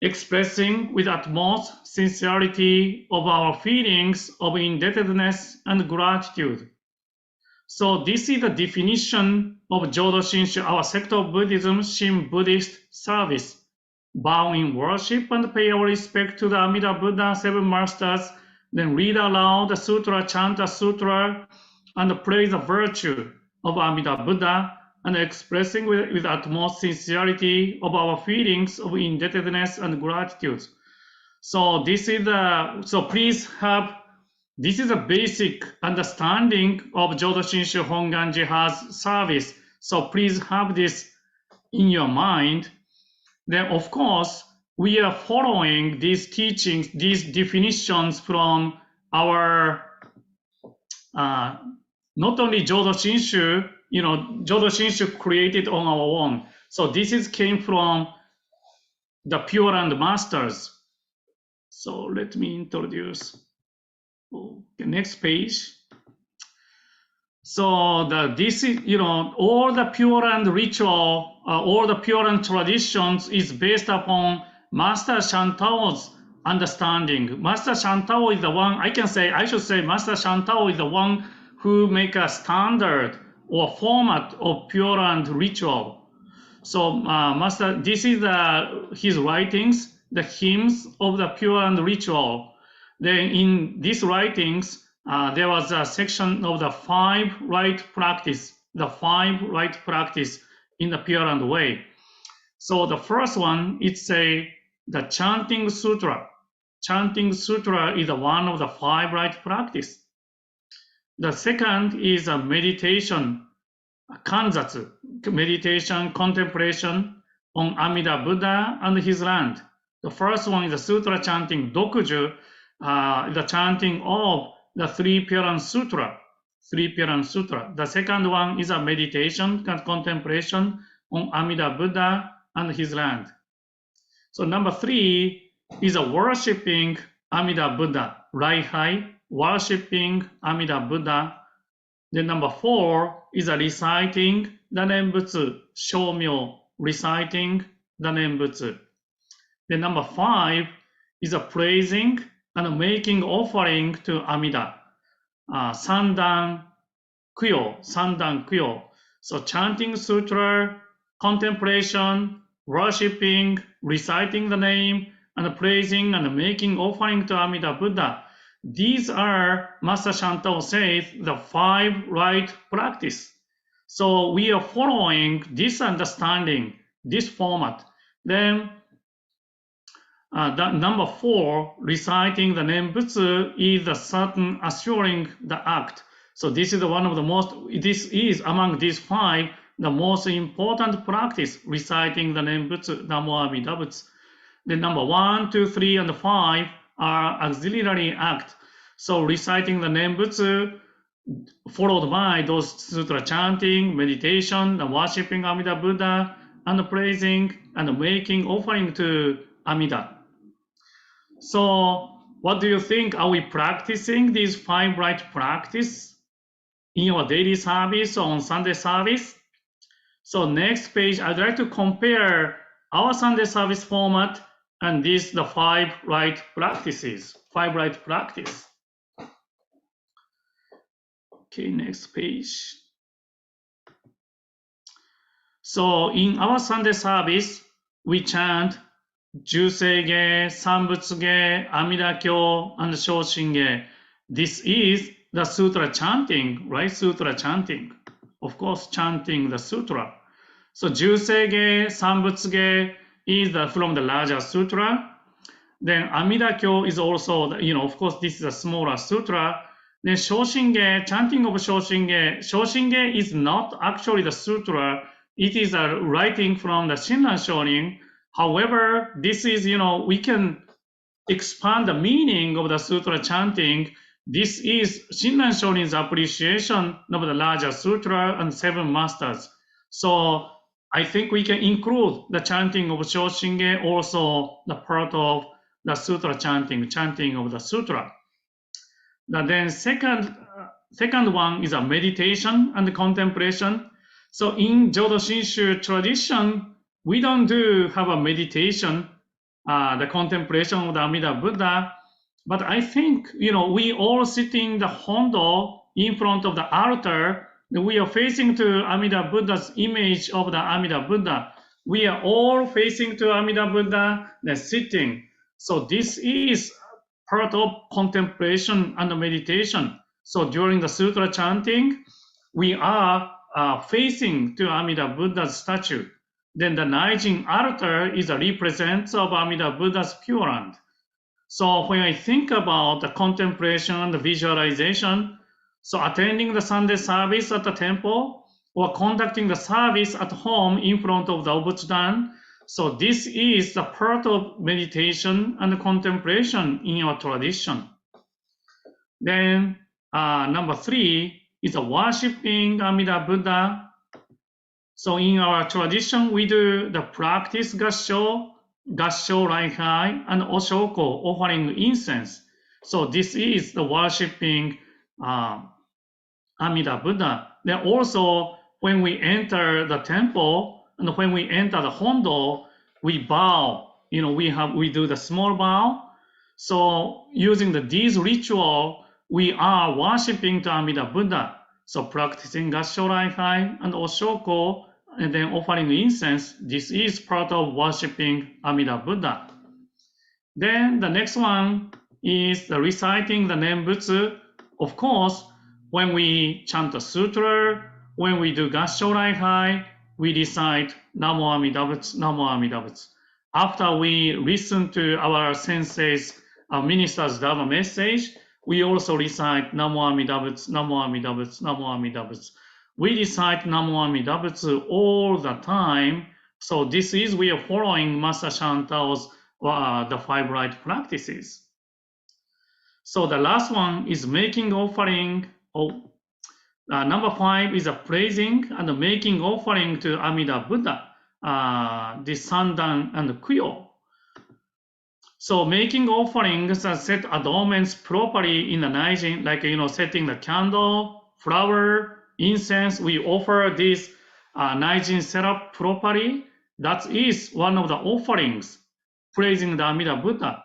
expressing with utmost sincerity of our feelings of indebtedness and gratitude. So this is the definition of Jodo Shinshu, our sect of Buddhism, Shin Buddhist service. Bow in worship and pay our respect to the Amida Buddha, seven masters, then read aloud the sutra, chant the sutra, and praise the virtue of Amida Buddha, and expressing with utmost sincerity of our feelings of indebtedness and gratitude. So this is please have, this is a basic understanding of Jodo Shinshu Honganji-ha's service. So please have this in your mind. Then of course, we are following these teachings, these definitions from our, not only Jodo Shinshu, Jodo Shinshu created on our own. So this came from the Pure Land Masters. So let me introduce, okay, next page. So all the Pure Land ritual, all the Pure Land traditions is based upon Master Shantao's understanding. Master Shantao is the one, I should say Master Shantao is the one who make a standard or format of Pure Land ritual. So this is his writings, the hymns of the Pure Land ritual. Then in these writings, there was a section of the five right practice in the Pure Land way. So the first one, the chanting sutra. Chanting sutra is one of the five right practice. The second is a meditation, kanzatsu, meditation, contemplation on Amida Buddha and his land. The first one is the sutra chanting, dokuju, the chanting of the three Pure Land Sutra. The second one is a meditation, contemplation on Amida Buddha and his land. So number three is a worshipping Amida Buddha, Raihai, worshipping Amida Buddha. Then number four is a reciting the Nembutsu, Shomyo, reciting the Nembutsu. Then number five is a praising and making offering to Amida, Sandan Kuyo. So chanting sutra, contemplation, worshipping, reciting the name, and praising and making offering to Amida Buddha. These are, Master Shantao says, the five right practice. So we are following this understanding, this format. Then number four, reciting the Nembutsu is the certain assuring the act. So this is this is among these five, the most important practice, reciting the Nembutsu, Namo Amida Butsu. Then number 1, 2, 3, and 5 are auxiliary act. So reciting the Nembutsu followed by those sutra chanting, meditation, and worshipping Amida Buddha, and praising and making offering to Amida. So what do you think? Are we practicing these 5 right practice in our daily service or on Sunday service? So next page, I'd like to compare our Sunday service format and the 5 right practices, 5 right practice. Okay, next page. So in our Sunday service, we chant Juseige, Sambutsuge, Amida Kyo, and Shoshinge. This is the sutra chanting, right? Sutra chanting. Of course, chanting the sutra. So Juseige, Sambutsuge is from the larger sutra. Then Amida Kyo is also, of course, this is a smaller sutra. Then Shoshinge, chanting of Shoshinge. Shoshinge is not actually the sutra. It is a writing from the Shinran Shonin. However, this is, we can expand the meaning of the sutra chanting. This is Shinran Shonin's appreciation of the larger sutra and 7 masters. So I think we can include the chanting of Shoshinge also the part of the sutra chanting of the sutra. Then second one is a meditation and contemplation. So in Jodo Shinshu tradition, we don't have a meditation, the contemplation of the Amida Buddha, but I think, we all sitting the Hondo in front of the altar, we are facing to Amida Buddha's image of the Amida Buddha. We are all facing to Amida Buddha, then sitting. So this is part of contemplation and meditation. So during the sutra chanting, we are facing to Amida Buddha's statue. Then the Naijin altar is a represent of Amida Buddha's Pure Land. So when I think about the contemplation and the visualization, so attending the Sunday service at the temple or conducting the service at home in front of the Obutsudan, so this is the part of meditation and contemplation in our tradition. Then number 3 is worshiping Amida Buddha. So in our tradition, we do the practice Gassho, Raihai, and Oshoko, offering incense. So this is the worshiping Amida Buddha. Then also, when we enter the temple and when we enter the Hondo, we bow. We do the small bow. So using these ritual, we are worshiping to Amida Buddha. So practicing Gassho Raihai and Oshoko, and then offering incense, this is part of worshiping Amida Buddha. Then the next one is the reciting the Nembutsu. Of course, when we chant the sutra, when we do Gassho Raihai, we recite Namo Amida Butsu, Namo Amida Butsu. After we listen to our sensei's, minister's Dharma message, we also recite Namo Amida Butsu, Namo Amida Butsu, Namo Amida Butsu. We recite Namo Amida Butsu all the time. So this is, we are following Master Shantao's the 5 right practices. So the last one is making offering. Number 5 is a praising and making offering to Amida Buddha, the Sandan and Kuyo. So making offerings and set adornments properly in the Naijin, like, setting the candle, flower, incense, we offer this Naijin setup properly. That is one of the offerings, praising the Amida Buddha.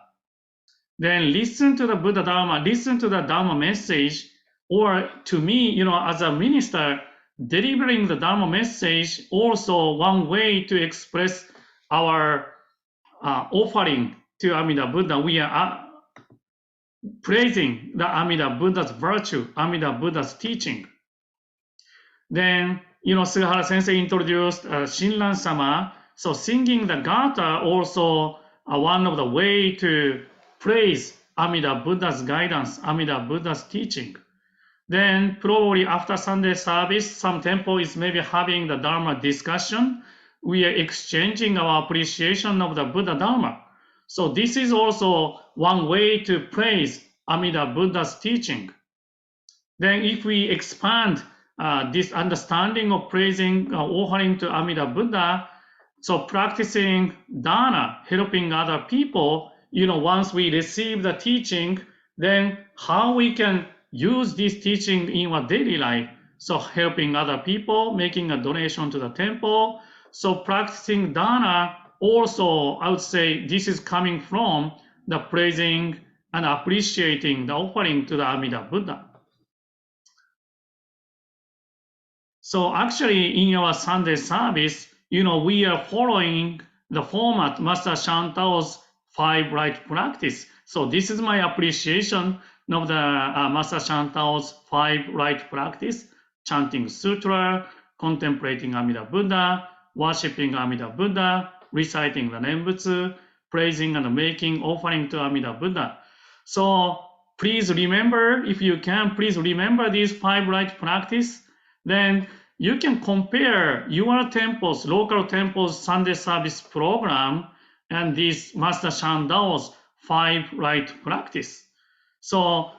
Then listen to the Buddha Dharma, listen to the Dharma message, or to me, as a minister, delivering the Dharma message, also one way to express our offering to Amida Buddha. We are praising the Amida Buddha's virtue, Amida Buddha's teaching. Then, Sugahara Sensei introduced Shinran Sama. So singing the Gata also one of the way to praise Amida Buddha's guidance, Amida Buddha's teaching. Then probably after Sunday service, some temple is maybe having the Dharma discussion. We are exchanging our appreciation of the Buddha Dharma. So this is also one way to praise Amida Buddha's teaching. Then if we expand this understanding of praising, offering to Amida Buddha, so practicing dana, helping other people, once we receive the teaching, then how we can use this teaching in our daily life. So helping other people, making a donation to the temple. So practicing dana also, I would say this is coming from the praising and appreciating the offering to the Amida Buddha. So actually in our Sunday service, we are following the format Master Shantao's 5 right practice. So this is my appreciation of the Master Shantao's 5 right practice: chanting sutra, contemplating Amida Buddha, worshipping Amida Buddha, reciting the Nembutsu, praising and making offering to Amida Buddha. So please remember, if you can, please remember these 5 right practice. Then you can compare your temple's, local temple's Sunday service program and this Master Shandao's 5 right practice. So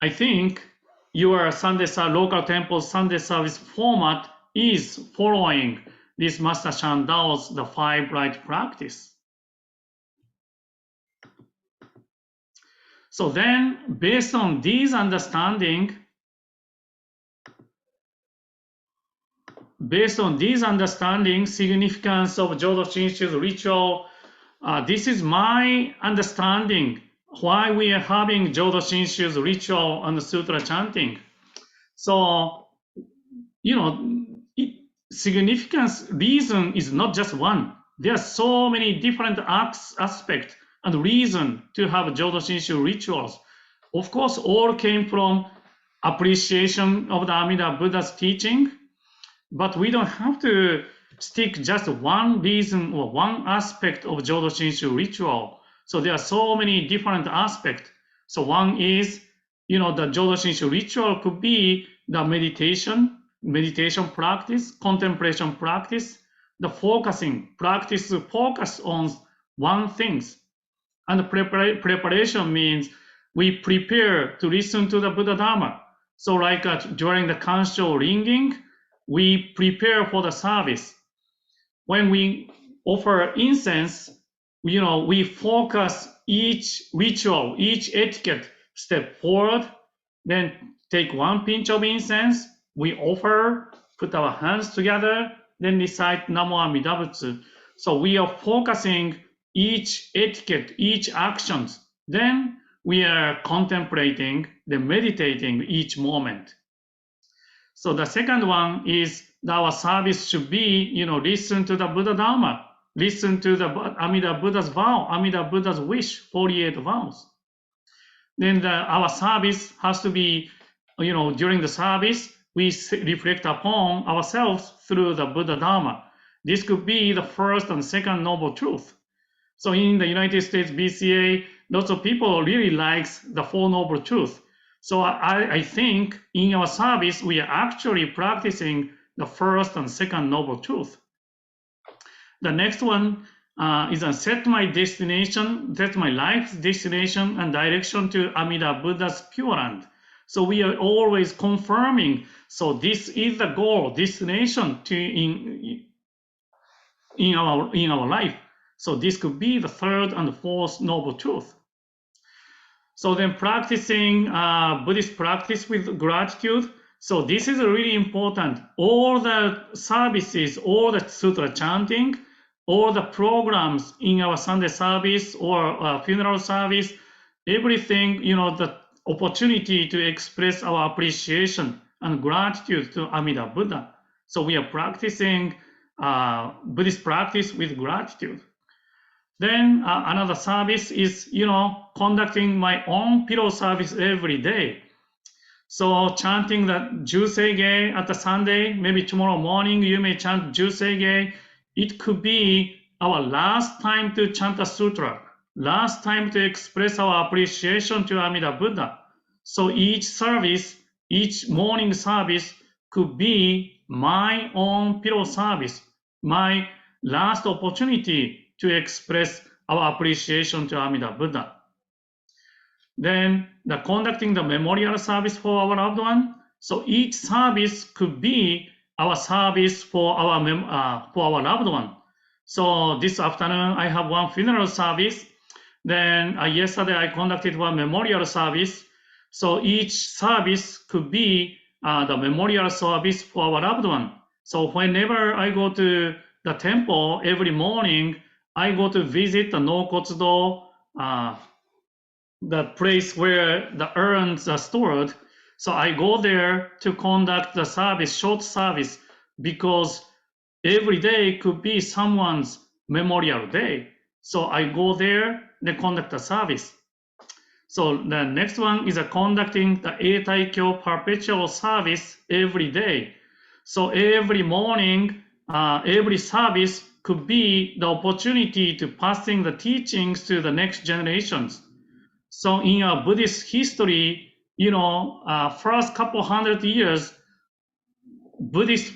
I think your local temple's Sunday service format is following this Master Shandao's the 5 right practice. So then, based on these understanding, significance of Jodo Shinshu's ritual, this is my understanding why we are having Jodo Shinshu's ritual and sutra chanting. So, significance reason is not just one. There are so many different aspects and reason to have Jodo Shinshu rituals. Of course, all came from appreciation of the Amida Buddha's teaching, but we don't have to stick just one reason or one aspect of Jodo Shinshu ritual. So there are so many different aspects. So one is, the Jodo Shinshu ritual could be the meditation practice, contemplation practice, the focusing practice to focus on one thing. And preparation means we prepare to listen to the Buddha Dharma. So like during the Kansho ringing, we prepare for the service. When we offer incense, we focus each ritual, each etiquette step forward, then take one pinch of incense, we offer, put our hands together, then recite Namo Amida Butsu. So we are focusing each etiquette, each actions. Then we are contemplating, then meditating each moment. So the second one is our service should be, listen to the Buddha Dharma, listen to the Amida Buddha's vow, Amida Buddha's wish, 48 vows. Then our service has to be, during the service, we reflect upon ourselves through the Buddha Dharma. This could be the first and second noble truth. So in the United States BCA, lots of people really likes the Four Noble Truths. So I think in our service, we are actually practicing the first and second noble truth. The next one is set my destination, set my life's destination and direction to Amida Buddha's Pure Land. So we are always confirming. So this is the goal, destination to in our life. So this could be the third and fourth noble truth. So then practicing Buddhist practice with gratitude. So this is really important. All the services, all the sutra chanting, all the programs in our Sunday service or funeral service, everything, the opportunity to express our appreciation and gratitude to Amida Buddha. So we are practicing Buddhist practice with gratitude. Then another service is, conducting my own pillow service every day. So chanting the Juseige at the Sunday, maybe tomorrow morning you may chant Juseige. It could be our last time to chant a sutra, last time to express our appreciation to Amida Buddha. So each service, each morning service could be my own pillow service, my last opportunity to express our appreciation to Amida Buddha. Then the conducting the memorial service for our loved one. So each service could be our service for our loved one. So this afternoon I have one funeral service. Then yesterday I conducted one memorial service. So each service could be the memorial service for our loved one. So whenever I go to the temple every morning, I go to visit the Nokotsudo, the place where the urns are stored. So I go there to conduct the service, short service, because every day could be someone's memorial day. So I go there and conduct a service. So the next one is conducting the Eitaikyo perpetual service every day. So every morning, every service could be the opportunity to passing the teachings to the next generations. So in our Buddhist history, first couple hundred years, Buddhist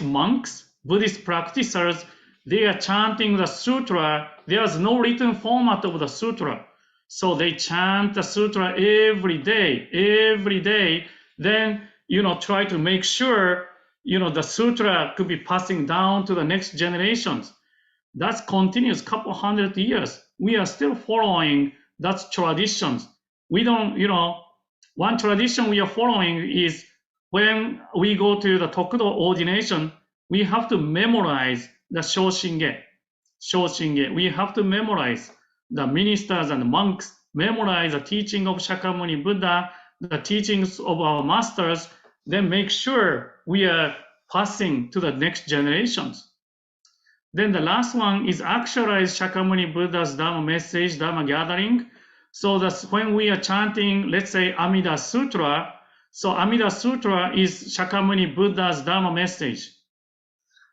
monks, Buddhist practitioners, they are chanting the sutra. There's no written format of the sutra. So they chant the sutra every day. Then, try to make sure, the sutra could be passing down to the next generations. That's continuous couple hundred years. We are still following that traditions. We don't, one tradition we are following is when we go to the Tokudo ordination, we have to memorize the Shoshinge. We have to memorize. The ministers and monks memorize the teaching of Shakyamuni Buddha, the teachings of our masters, then make sure we are passing to the next generations. Then the last one is actualize Shakyamuni Buddha's Dharma message, Dharma gathering. So that's when we are chanting, let's say Amida Sutra. So Amida Sutra is Shakyamuni Buddha's Dharma message.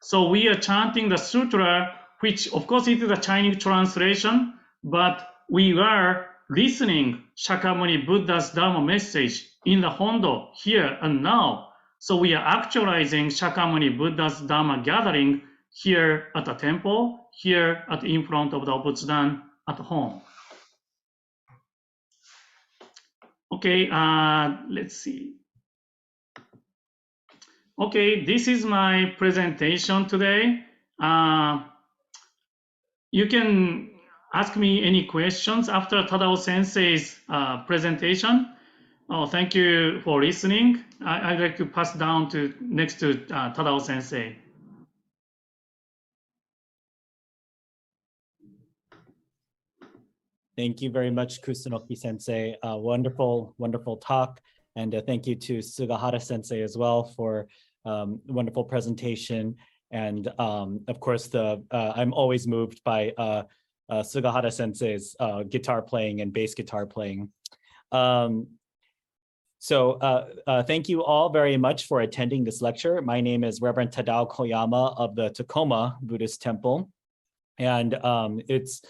So we are chanting the sutra, which of course it is a Chinese translation, but we are listening Shakyamuni Buddha's Dharma message in the Hondo here and now. So we are actualizing Shakyamuni Buddha's Dharma gathering here at the temple, here in front of the Obutsudan at home. Okay, let's see. Okay, this is my presentation today. You can ask me any questions after Tadao Sensei's presentation. Oh, thank you for listening. I'd like to pass down next to Tadao Sensei. Thank you very much, Kusunoki Sensei. Wonderful, wonderful talk. And thank you to Sugahara Sensei as well for wonderful presentation. And of course, I'm always moved by Sugahara Sensei's guitar playing and bass guitar playing. So thank you all very much for attending this lecture. My name is Reverend Tadao Koyama of the Tacoma Buddhist Temple. And it's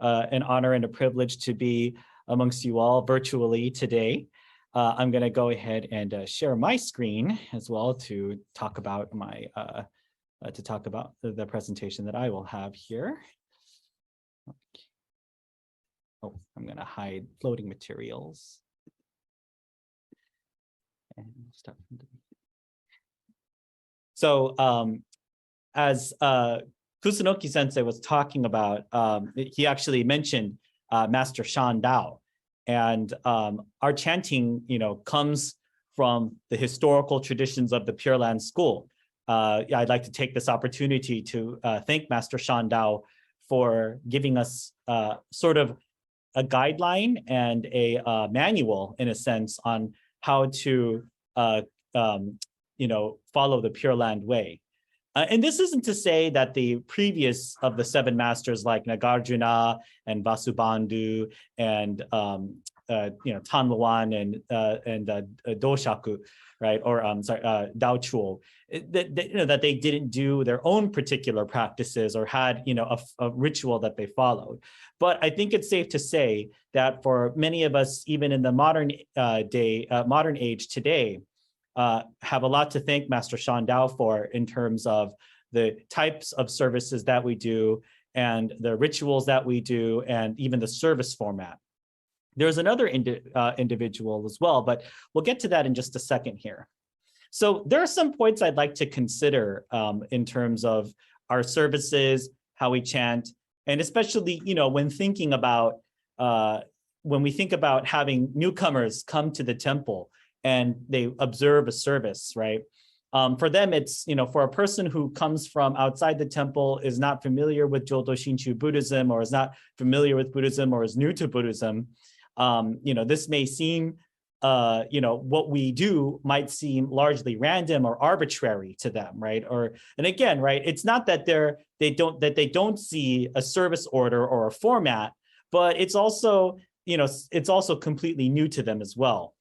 an honor and a privilege to be amongst you all virtually today. I'm going to go ahead and share my screen as well to talk about the presentation that I will have here. Okay. Oh, I'm going to hide floating materials. And start from the So as Kusunoki Sensei was talking about, he actually mentioned Master Shan Dao. And our chanting, comes from the historical traditions of the Pure Land School. I'd like to take this opportunity to thank Master Shan Dao for giving us sort of a guideline and a manual, in a sense, on how to, follow the Pure Land way. And this isn't to say that the previous of the seven masters like Nagarjuna and Vasubandhu and Tanluan and Doshaku, right? Or Daochuo, that they didn't do their own particular practices or had a ritual that they followed. But I think it's safe to say that for many of us, even in the modern age today, have a lot to thank Master Shan Dao for in terms of the types of services that we do and the rituals that we do, and even the service format. There's another individual as well, but we'll get to that in just a second here. So there are some points I'd like to consider in terms of our services, how we chant, and especially, when thinking about, when we think about having newcomers come to the temple and they observe a service, right? For them, it's, for a person who comes from outside the temple, is not familiar with Jodo Shinchu Buddhism, or is not familiar with Buddhism, or is new to Buddhism, this may seem, what we do might seem largely random or arbitrary to them, right? And again, right, it's not that they don't see a service order or a format, but it's also, it's also completely new to them as well.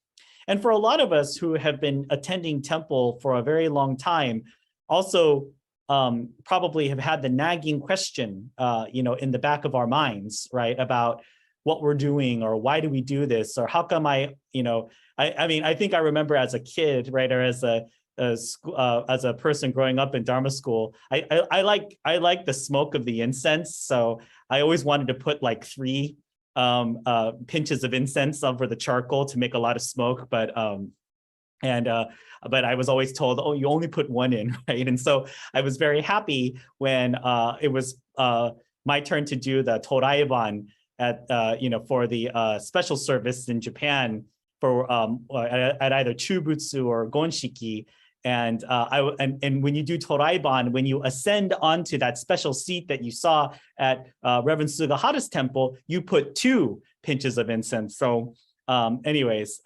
And for a lot of us who have been attending temple for a very long time, also probably have had the nagging question, in the back of our minds, right, about what we're doing, or why do we do this, or how come I think I remember as a kid, right, or as a person growing up in Dharma school, I like the smoke of the incense, so I always wanted to put like 3 pinches of incense over the charcoal to make a lot of smoke, but I was always told, oh, you only put 1 in, right? And so I was very happy when it was my turn to do the Toraiban at for the special service in Japan for at either Chubutsu or Gonshiki. And when you do Toraiban, when you ascend onto that special seat that you saw at Reverend Sugahara's temple, you put 2 pinches of incense. So anyways,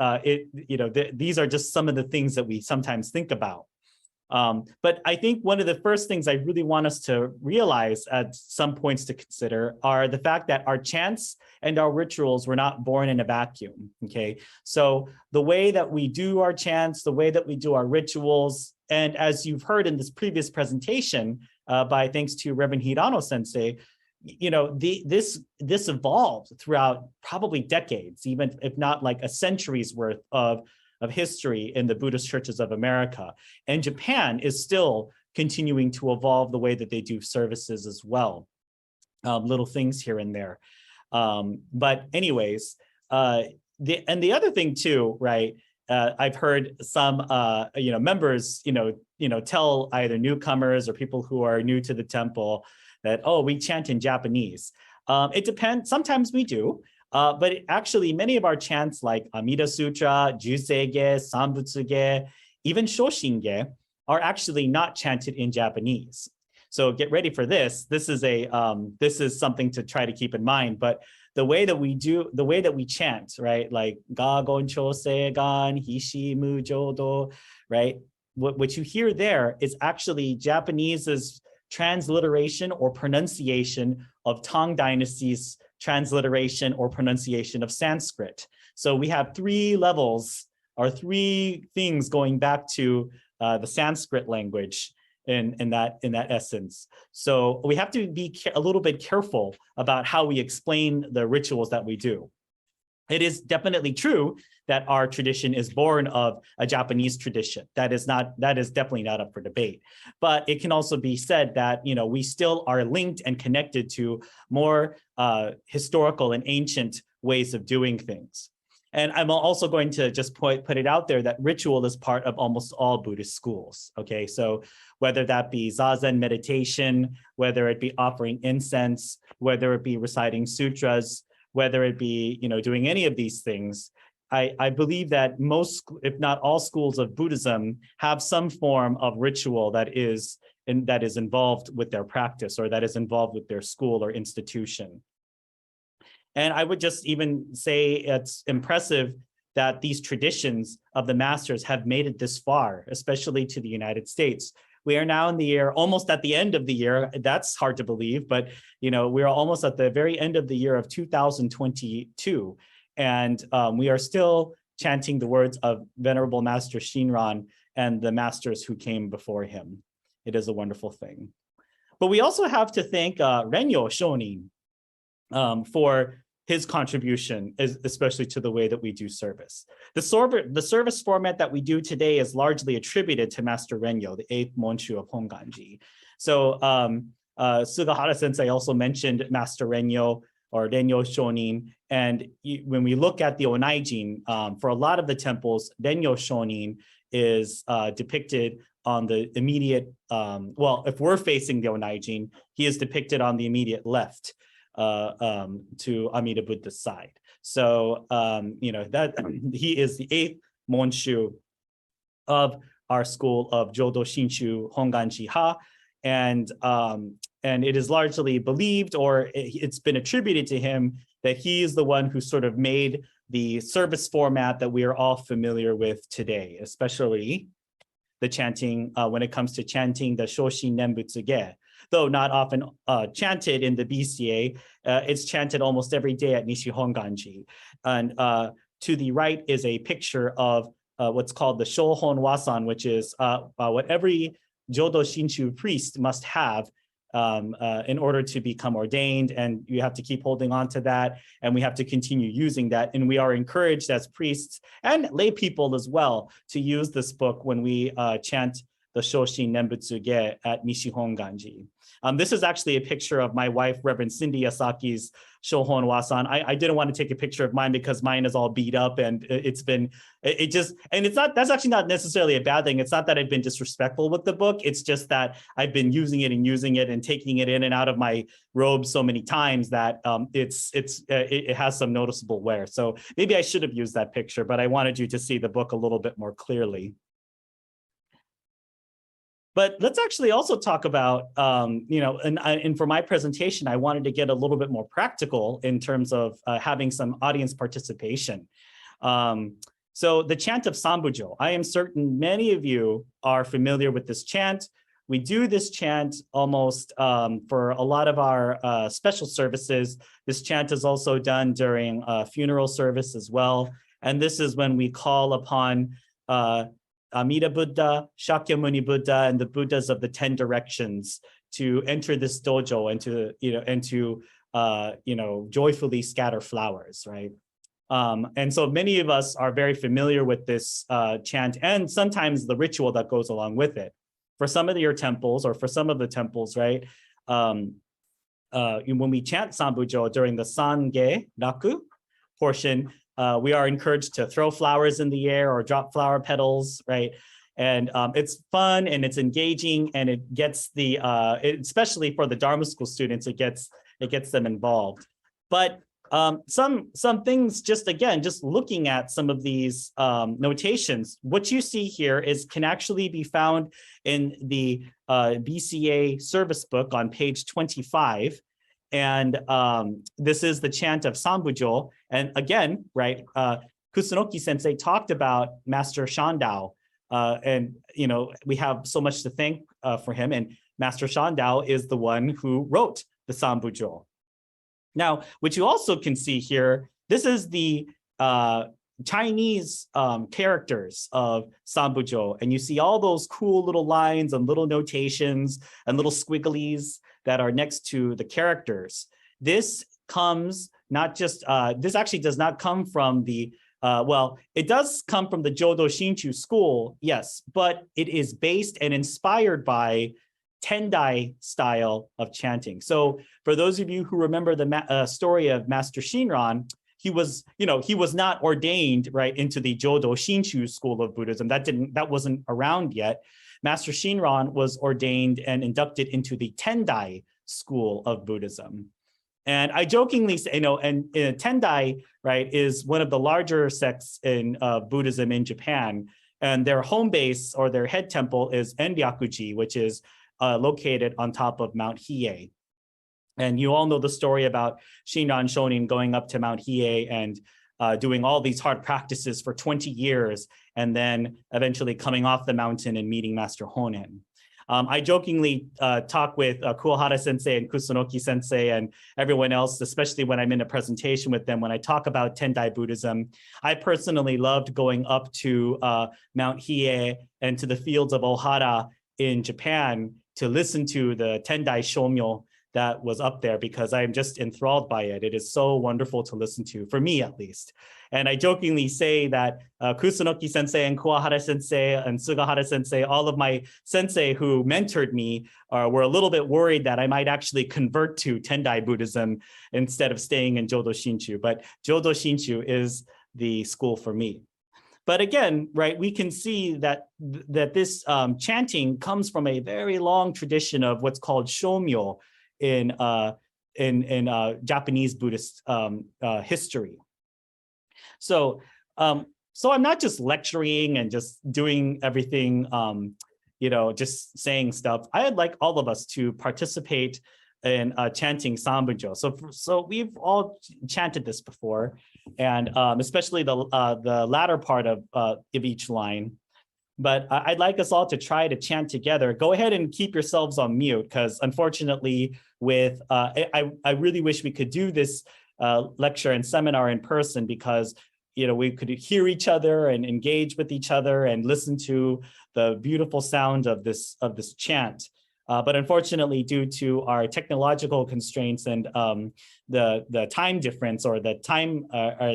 these are just some of the things that we sometimes think about. But I think one of the first things I really want us to realize at some points to consider are the fact that our chants and our rituals were not born in a vacuum, okay? So the way that we do our chants, the way that we do our rituals, and as you've heard in this previous presentation, by thanks to Reverend Hirano Sensei, this evolved throughout probably decades, even if not like a century's worth of history in the Buddhist churches of America. And Japan is still continuing to evolve the way that they do services as well. Little things here and there. But anyways, the other thing too, right? I've heard some, members, tell either newcomers or people who are new to the temple that, oh, we chant in Japanese. It depends. Sometimes we do. But actually, many of our chants like Amida Sutra, Juseige, Sambutsuge, even Shoshinge are actually not chanted in Japanese. So get ready for this. This is something to try to keep in mind. But the way that we chant, right, like Ga Gon Chose Gan Hishi Mu Jodo, right? What you hear there is actually Japanese's transliteration or pronunciation of Tang Dynasty's transliteration or pronunciation of Sanskrit. So we have 3 levels or 3 things going back to the Sanskrit language in that essence. So we have to be a little bit careful about how we explain the rituals that we do. It is definitely true that our tradition is born of a Japanese tradition. That is definitely not up for debate. But it can also be said that, we still are linked and connected to more historical and ancient ways of doing things. And I'm also going to just put it out there that ritual is part of almost all Buddhist schools, okay? So whether that be Zazen meditation, whether it be offering incense, whether it be reciting sutras, whether it be, doing any of these things, I believe that most, if not all schools of Buddhism have some form of ritual that is involved with their practice, or that is involved with their school or institution. And I would just even say it's impressive that these traditions of the masters have made it this far, especially to the United States. We are now in the year, almost at the end of the year. That's hard to believe, but we're almost at the very end of the year of 2022. And we are still chanting the words of Venerable Master Shinran and the masters who came before him. It is a wonderful thing. But we also have to thank Renyo Shonin for his contribution, especially to the way that we do service. The service format that we do today is largely attributed to Master Renyo, the 8th Monshu of Honganji. So Sugahara Sensei also mentioned Master Renyo or Renyo Shonin. And when we look at the Onaijin, for a lot of the temples, Renyo Shonin is depicted on the immediate, well, if we're facing the Onaijin, he is depicted on the immediate left to Amida Buddha's side. So, that he is the 8th Monshu of our school of Jodo Shinshu Honganji Ha. And it is largely believed, or it's been attributed to him, that he is the one who sort of made the service format that we are all familiar with today, especially the chanting, when it comes to chanting the Shoshin Nembutsuge. Though not often chanted in the BCA, it's chanted almost every day at Nishi Honganji. And to the right is a picture of what's called the Shohon Wasan, which is what every Jodo Shinshu priest must have in order to become ordained, and you have to keep holding on to that, and we have to continue using that. And we are encouraged as priests and lay people as well to use this book when we chant the Shoshin Nembutsuge at Nishi Honganji. This is actually a picture of my wife, Reverend Cindy Yasaki's Shohon Wasan. I didn't want to take a picture of mine because mine is all beat up, and it's not, that's actually not necessarily a bad thing. It's not that I've been disrespectful with the book. It's just that I've been using it and taking it in and out of my robe so many times that it has some noticeable wear. So maybe I should have used that picture, but I wanted you to see the book a little bit more clearly. But let's actually also talk about, and for my presentation, I wanted to get a little bit more practical in terms of having some audience participation. So the chant of Sambujo, I am certain many of you are familiar with this chant. We do this chant almost for a lot of our special services. This chant is also done during funeral service as well. And this is when we call upon Amida Buddha, Shakyamuni Buddha, and the Buddhas of the 10 directions to enter this dojo and to joyfully scatter flowers, right? And so many of us are very familiar with this chant and sometimes the ritual that goes along with it. For some of your temples, or for some of the temples, right? When we chant Sambujo during the Sange Naku portion, we are encouraged to throw flowers in the air or drop flower petals, right? And it's fun and it's engaging, and it gets especially for the Dharma school students, it gets them involved. But some things, just looking at some of these notations, what you see here can actually be found in the BCA service book on page 25. And this is the chant of Sambujo. And again, right, Kusunoki Sensei talked about Master Shandao. And, we have so much to thank for him. And Master Shandao is the one who wrote the Sambujo. Now, what you also can see here, this is the Chinese characters of Sambujo. And you see all those cool little lines and little notations and little squigglies that are next to the characters. This comes not just, this actually does not come from the, it does come from the Jodo Shinshu school, yes, but it is based and inspired by Tendai style of chanting. So for those of you who remember the story of Master Shinran, he was not ordained right into the Jodo Shinshu school of Buddhism. That wasn't around yet. Master Shinran was ordained and inducted into the Tendai school of Buddhism. And I jokingly say, and Tendai, right, is one of the larger sects in Buddhism in Japan. And their home base or their head temple is Enryakuji, which is located on top of Mount Hiei. And you all know the story about Shinran Shonin going up to Mount Hiei and doing all these hard practices for 20 years, and then eventually coming off the mountain and meeting Master Honen. I jokingly talk with Kuwahara Sensei and Kusunoki Sensei and everyone else, especially when I'm in a presentation with them, when I talk about Tendai Buddhism. I personally loved going up to Mount Hiei and to the fields of Ohara in Japan to listen to the Tendai Shomyo that was up there because I'm just enthralled by it. It is so wonderful to listen to, for me at least. And I jokingly say that Kusunoki sensei and Kuwahara sensei and Sugahara sensei, all of my sensei who mentored me were a little bit worried that I might actually convert to Tendai Buddhism instead of staying in Jodo Shinchu. But Jodo Shinchu is the school for me. But again, right, we can see that this chanting comes from a very long tradition of what's called shomyo in Japanese Buddhist history. So I'm not just lecturing and just doing everything, just saying stuff. I'd like all of us to participate in chanting Sanbunjo. So we've all chanted this before, and especially the latter part of each line. But I'd like us all to try to chant together. Go ahead and keep yourselves on mute, because unfortunately, I really wish we could do this lecture and seminar in person, because we could hear each other and engage with each other and listen to the beautiful sound of this chant. But unfortunately, due to our technological constraints and the time difference, or the time,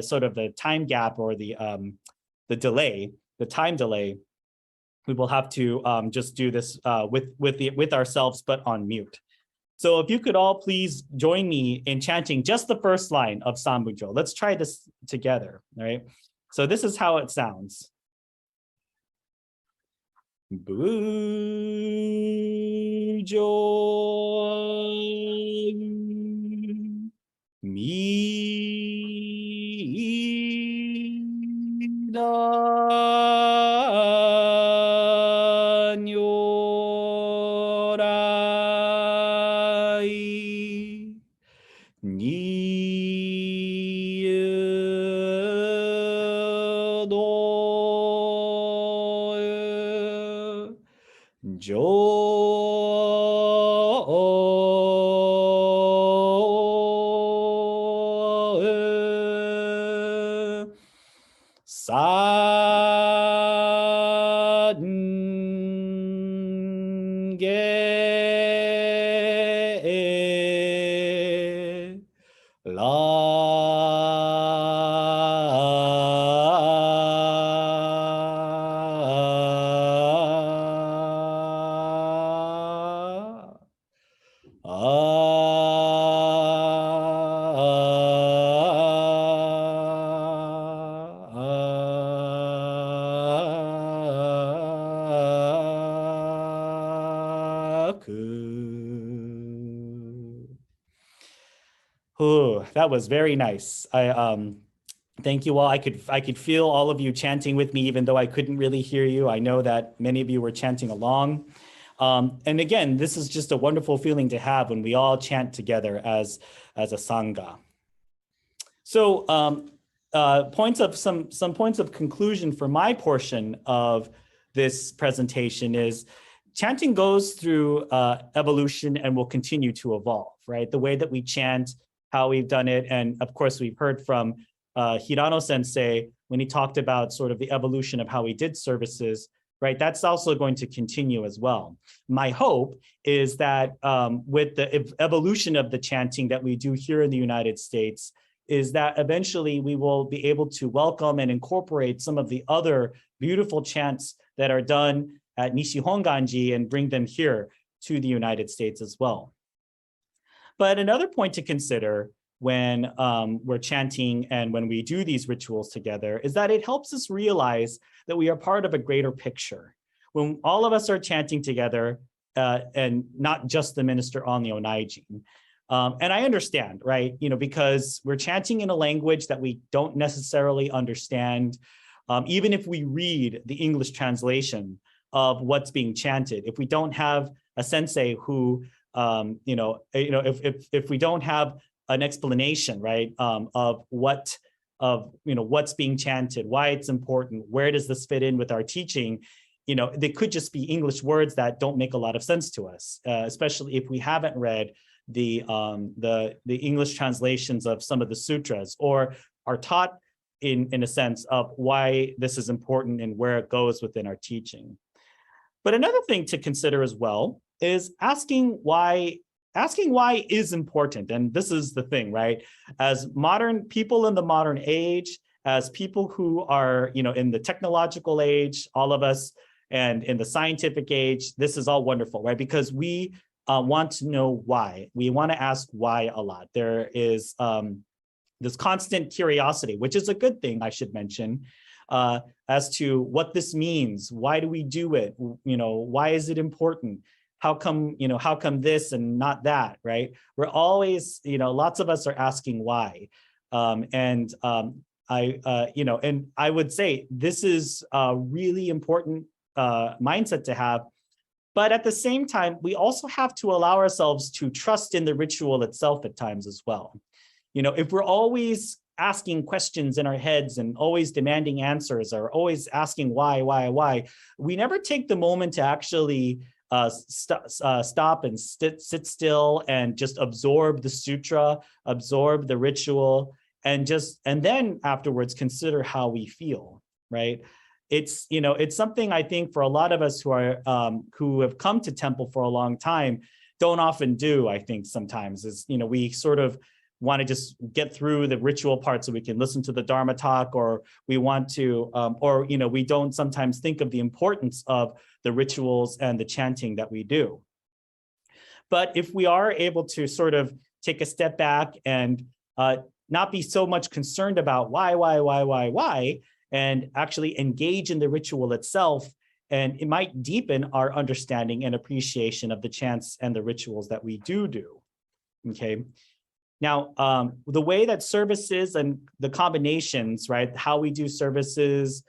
sort of the time gap, or the time delay, we will have to just do this with ourselves, but on mute. So if you could all please join me in chanting just the first line of Sanbunjo. Let's try this together, all right? So this is how it sounds. Bujo Nyorai Oh, that was very nice. Thank you all. I could feel all of you chanting with me, even though I couldn't really hear you. I know that many of you were chanting along. And again, this is just a wonderful feeling to have when we all chant together as a Sangha. So some points of conclusion for my portion of this presentation is chanting goes through evolution and will continue to evolve, right? The way that we chant, how we've done it. And of course, we've heard from Hirano sensei when he talked about sort of the evolution of how he did services, right? That's also going to continue as well. My hope is that with the evolution of the chanting that we do here in the United States, is that eventually we will be able to welcome and incorporate some of the other beautiful chants that are done at Nishihonganji and bring them here to the United States as well. But another point to consider when we're chanting and when we do these rituals together is that it helps us realize that we are part of a greater picture. When all of us are chanting together and not just the minister on the Onaijin. And I understand, right? Because we're chanting in a language that we don't necessarily understand. Even if we read the English translation of what's being chanted, if we don't have a sensei who, if we don't have an explanation, right, of what's being chanted, why it's important, where does this fit in with our teaching, they could just be English words that don't make a lot of sense to us, especially if we haven't read the English translations of some of the sutras, or are taught in a sense of why this is important and where it goes within our teaching. But another thing to consider as well is asking why asking why is important. And this is the thing, right? As modern people in the modern age, as people who are, in the technological age, all of us, and in the scientific age, this is all wonderful, right? Because we want to know why. We want to ask why a lot. There is this constant curiosity, which is a good thing, I should mention, as to what this means. Why do we do it? Why is it important? How come this and not that, right? We're always, lots of us are asking why. And I would say this is a really important mindset to have. But at the same time, we also have to allow ourselves to trust in the ritual itself at times as well. If we're always asking questions in our heads and always demanding answers or always asking why, we never take the moment to actually stop and sit still and just absorb the sutra, absorb the ritual, and then afterwards consider how we feel, right? It's something I think for a lot of us who have come to temple for a long time don't often do. I think sometimes is we sort of want to just get through the ritual part so we can listen to the Dharma talk, or we want to, we don't sometimes think of the importance of the rituals and the chanting that we do. But if we are able to sort of take a step back and not be so much concerned about why, and actually engage in the ritual itself, and it might deepen our understanding and appreciation of the chants and the rituals that we do. Okay. Now, the way that services and the combinations, right, how we do services,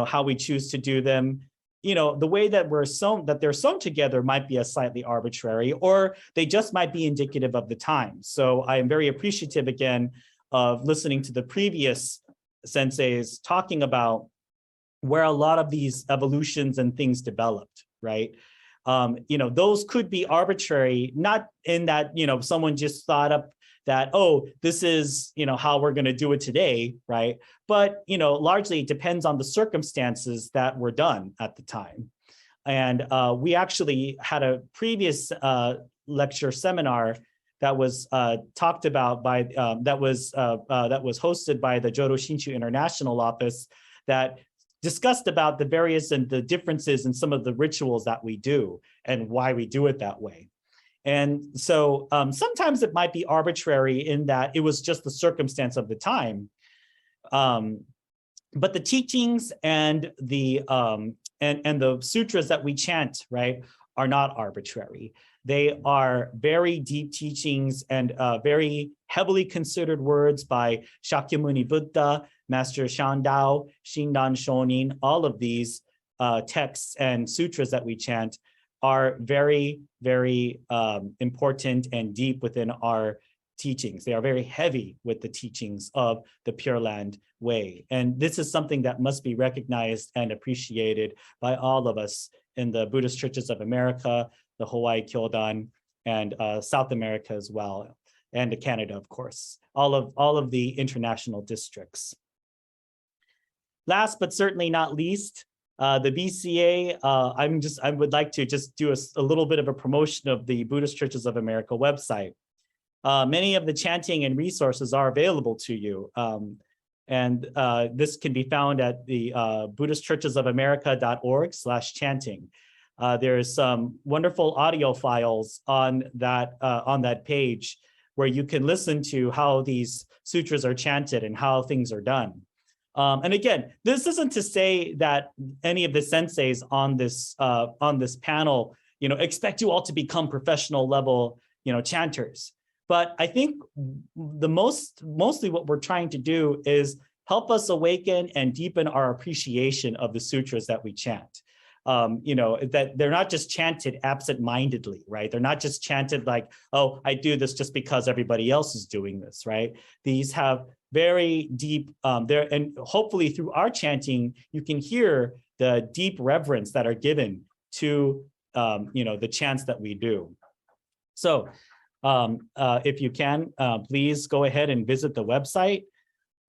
how we choose to do them, the way that they're sewn together might be a slightly arbitrary, or they just might be indicative of the time. So I am very appreciative again of listening to the previous senseis talking about where a lot of these evolutions and things developed, right? Those could be arbitrary, not in that, someone just thought up that, oh, this is, how we're going to do it today, right? But, largely it depends on the circumstances that were done at the time. And we actually had a previous lecture seminar that was talked about by, that was hosted by the Jodo Shinshu International Office, that discussed about the various and the differences in some of the rituals that we do and why we do it that way. And so sometimes it might be arbitrary in that it was just the circumstance of the time. But the teachings and the sutras that we chant, right, are not arbitrary. They are very deep teachings and very heavily considered words by Shakyamuni Buddha, Master Shandao, Shindan Shonin. All of these texts and sutras that we chant are very, very important and deep within our teachings. They are very heavy with the teachings of the Pure Land Way. And this is something that must be recognized and appreciated by all of us in the Buddhist churches of America, the Hawaii Kyodan, and South America as well, and Canada, of course, all of the international districts. Last but certainly not least, the BCA, I would like to just do a little bit of a promotion of the Buddhist Churches of America website. Many of the chanting and resources are available to you. And this can be found at the BuddhistChurchesofAmerica.org/chanting. There's some wonderful audio files on that page where you can listen to how these sutras are chanted and how things are done. And again, this isn't to say that any of the senseis on this panel, expect you all to become professional level, chanters. But I think mostly what we're trying to do is help us awaken and deepen our appreciation of the sutras that we chant. That they're not just chanted absent-mindedly, right? They're not just chanted like, oh, I do this just because everybody else is doing this, right? These have very deep, and hopefully through our chanting, you can hear the deep reverence that are given to, the chants that we do. So if you can, please go ahead and visit the website.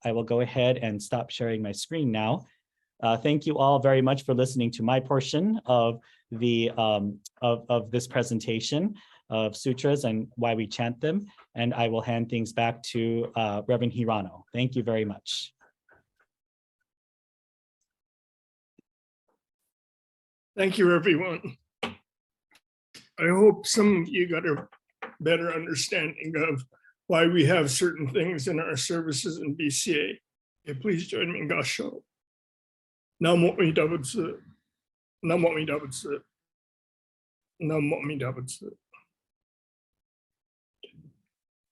I will go ahead and stop sharing my screen now. Thank you all very much for listening to my portion of the of this presentation. of sutras and why we chant them. And I will hand things back to Reverend Hirano. Thank you very much. Thank you, everyone. I hope some of you got a better understanding of why we have certain things in our services in BCA. Okay, please join me in Gassho. Namo Amida Butsu. Namo Amida Butsu. Namo Amida Butsu.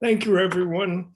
Thank you, everyone.